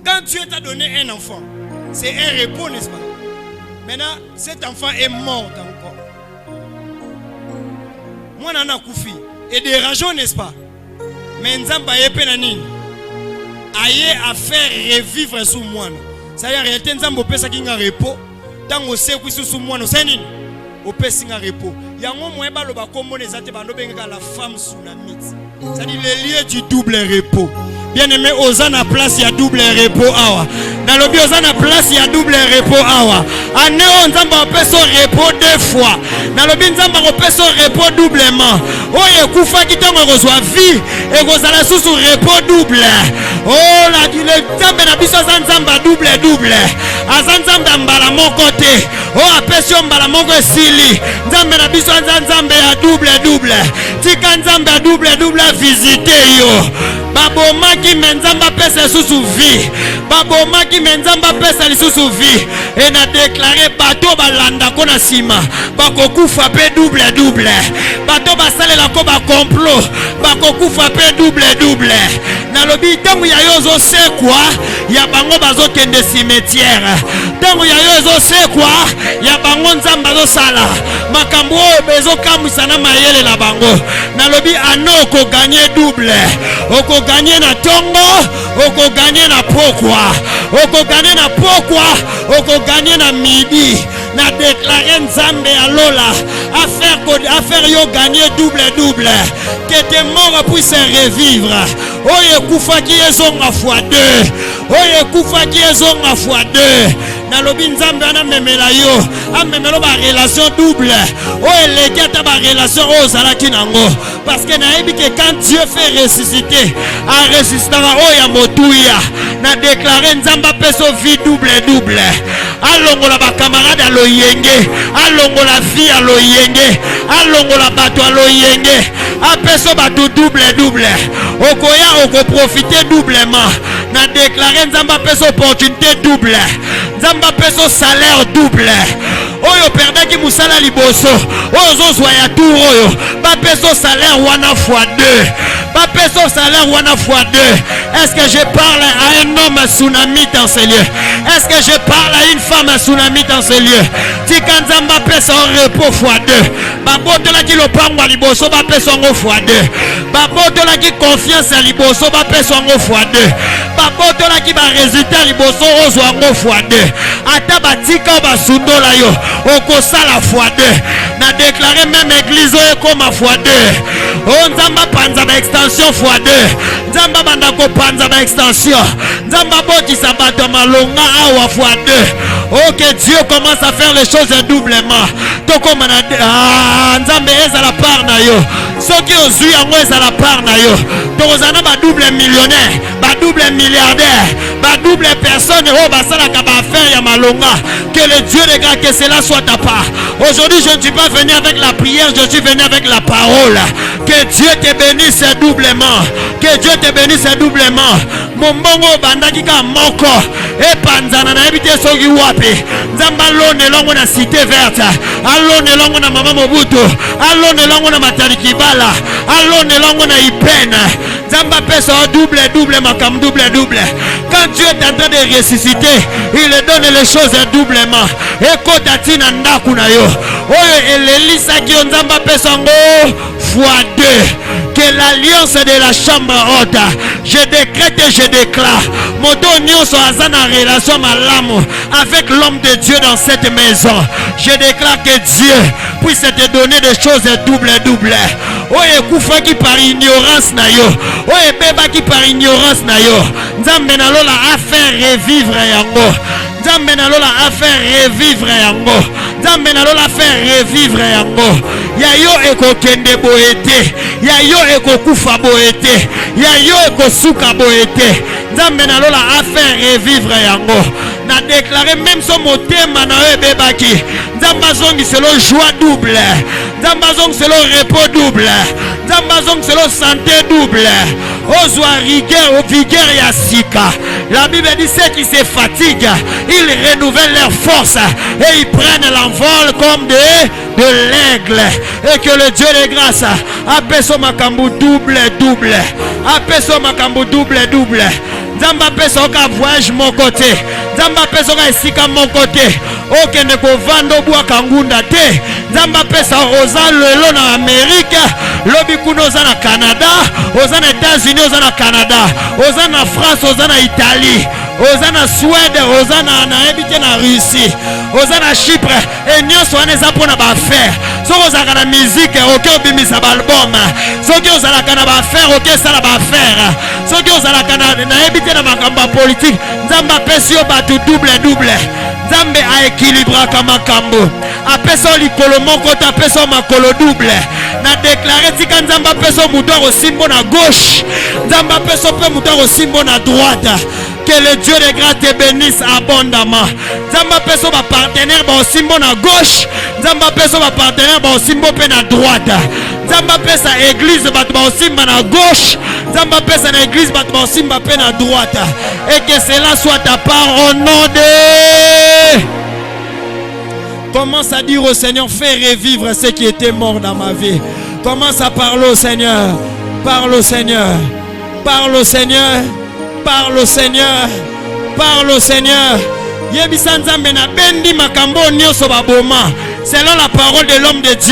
Quand Dieu t'a donné un enfant, c'est un repos, n'est-ce pas? Maintenant, cet enfant est mort encore. Moi, nana koufi. Et des raisons, n'est-ce pas? Mais Nzamba yepenanini. Aïe à faire revivre sous moi. Ça y est, en réalité, Nzamba pesa qui a repos. Tant qu'on sait que sous moi, c'est nini? Au pesa qui a repos. Yango moeba lo bakombo les ate bando benga la femme tsunamite. C'est-à-dire le lieu du double repos. Bien aimé, Osana place il y a double repos awa. Dans le bio Osana place il y a double repos awa. Ane on nzamba peut son repos deux fois. Dans le bio nzamba peut son repos doublement. Oye kufa qui tombe reçoit vie et gozala sous repos double. Oh la le nzamba na biso nzamba double. Azanzamba mbala mon côté. Oh apesio mbala mon sili. Nzamba na biso nzamba ya double. Tika nzamba double visiter yo. Baboma qui menzamba pesa sous vie. Baboma qui menzamba pesa sous vie. Et n'a déclaré bateau balanda kona sima. Bakokufa pe double. Bateau basale la ko ba complot. Bakokufa pe double. Na lobi tangu ya yozo c'est quoi? Ya bango bazo kende cimetière. Tangu ya yozo c'est quoi? Ya bango nzamba zo sala. Makambo bezo kamwisa na mayele la bango. Na lobi ano ko gagner double. Oko gagner na tongo, oko gagner na pokwa. Oko gagner na pokwa, oko gagner na midi. Na déclaré Nzambe alola. À faire yo gagner double. Que tes morts puissent revivre. Oye kufa ki ezonga fois 2. Oye kufa ki ezonga fois 2. Na lobi Nzambe ana memela yo. Amemelo ba relation double. Oye legata ba relation ozalaki nango. Parce que naebi que quand Dieu fait ressusciter, a ressusciter oya motuya. Na déclaré Nzamba peso vie double. Alongola ba camarade alo yenge. Alongola vie alo yenge. Alongola bato alo yenge. Apeso bato double. Okoya oko profiter doublement. Na déclaré Nzamba peso opportunité double. Nzamba peso salaire double. Oyo perdaki ki musala liboso. Ozo zwaya tour oyo. Ba peso salaire wana fois 2. Ba peso salaire wana fois 2. Est-ce que je parle à un homme tsunami dans ce lieu? Est-ce que je parle à une femme tsunami dans ce lieu? Tika Nzamba peso repos fois 2. Ba botola ki lopangwa liboso ba peso ngo fois 2. Ba botola ki confiance liboso ba peso ngo fois 2. Ba botola ki ba résultat liboso ozo ngo fois 2. Ata batika basundola yo okosala fois 2. Na déclaré même église comme fois 2. O Nzamba panza ba extension fois 2. Nzamba banda ko panza ba extension. Nzamba botisa bato malonga awa fois 2. Oh que Dieu commence à faire les choses doublement. Toko mana Nzambe ezala part na yo. Soki ozui yango ezala part na yo. Tozana ba double millionnaire, ba double milliardaire, ba double personne oh basala ka ba affaire ya malonga. Que le Dieu de grâce, que cela soit ta part. Aujourd'hui, je ne suis pas venu avec la prière, je suis venu avec la parole. Que Dieu te bénisse doublement. Que Dieu te bénisse doublement. Mon bongo bandaki ka moko. Et panzana na ebite soki wapi. Nzamba lone longo na cité verte. Alone longo na mama Mobutu. Alone longo na Matari Kibala. Alone longo na Ipene. Nzamba pesa double makam double. Quand Dieu est en train de ressusciter, il donne les choses doublement. Et kotatina ndaku na yo. Oyo elelisa ki Nzamba pesa ngo fois 2. Que l'alliance de la chambre haute, je décrète et je déclare, moto nyonso azana relation malamu avec l'homme de Dieu dans cette maison. Je déclare que Dieu puisse te donner des choses double. Oye kufa ki par ignorance na yo. Oye beba ki par ignorance na yo. Nzambe na lola a faire revivre yango. Nzambe na lola a faire revivre yango. Nzambe na lola faire revivre yango. Ya yo eko kende boete. Ya yo eko kufa boete. Ya yo eko suka boete. Nzambe na lola a faire revivre yango. Na déclaré même son motema na yo bebaki. Nzamba zongi selo joie double. Nzamba zongi selo repos double. Nzamba zongi selo santé double. Ozwa rigueur au vigueur ya sika. La Bible dit ceux qui se fatiguent, ils renouvellent leur force et ils prennent l'envol comme de l'aigle. Et que le Dieu de grâce appelle son makambu double. Appelle son makambu double. Nzamba pesa oka voyage mon côté. Nzamba pesa oka esika mon côté. Ok ne ko vando bwa kangunda te. Nzamba pesa oza lelo na Amérique. Lobi kuno oza na Canada. Oza na États-Unis, oza na Canada. Oza na France, oza na Italie. Oza na Suède, oza na ebite na Russie. Oza na Chypre. Et nyonso wana eza pona ba faire. Soko ozalaka na musique, ok obimisa ba album. Soki ozalaka na ba faire, ok sala ba faire. Soki ozalaka na ebite na makambo politique. Nzamba pesi yo batu double. Nzambe a équilibraka makambo. Apesa likolo moko ta pesa makolo double. Na déclaré tika Nzamba pesa muto ko simbo na gauche. Nzamba pesa pe muto ko simbo na droite. Que le Dieu de grâce te bénisse abondamment. Nzamba pesa ba partenaire ba simbo na gauche. Nzamba pesa ba partenaire ba simbo pe na droite. Nzamba pesa église ba simba na gauche. Nzamba pesa na église ba simba pe na droite. Et que cela soit ta part au nom de... Commence à dire au Seigneur, fais revivre ce qui était mort dans ma vie. Commence à parler au Seigneur. Parle au Seigneur. Parle au Seigneur. Parle au Seigneur. Parle au Seigneur. Yebisanza mena bendi makambo nyoso baboma. Selon la parole de l'homme de Dieu.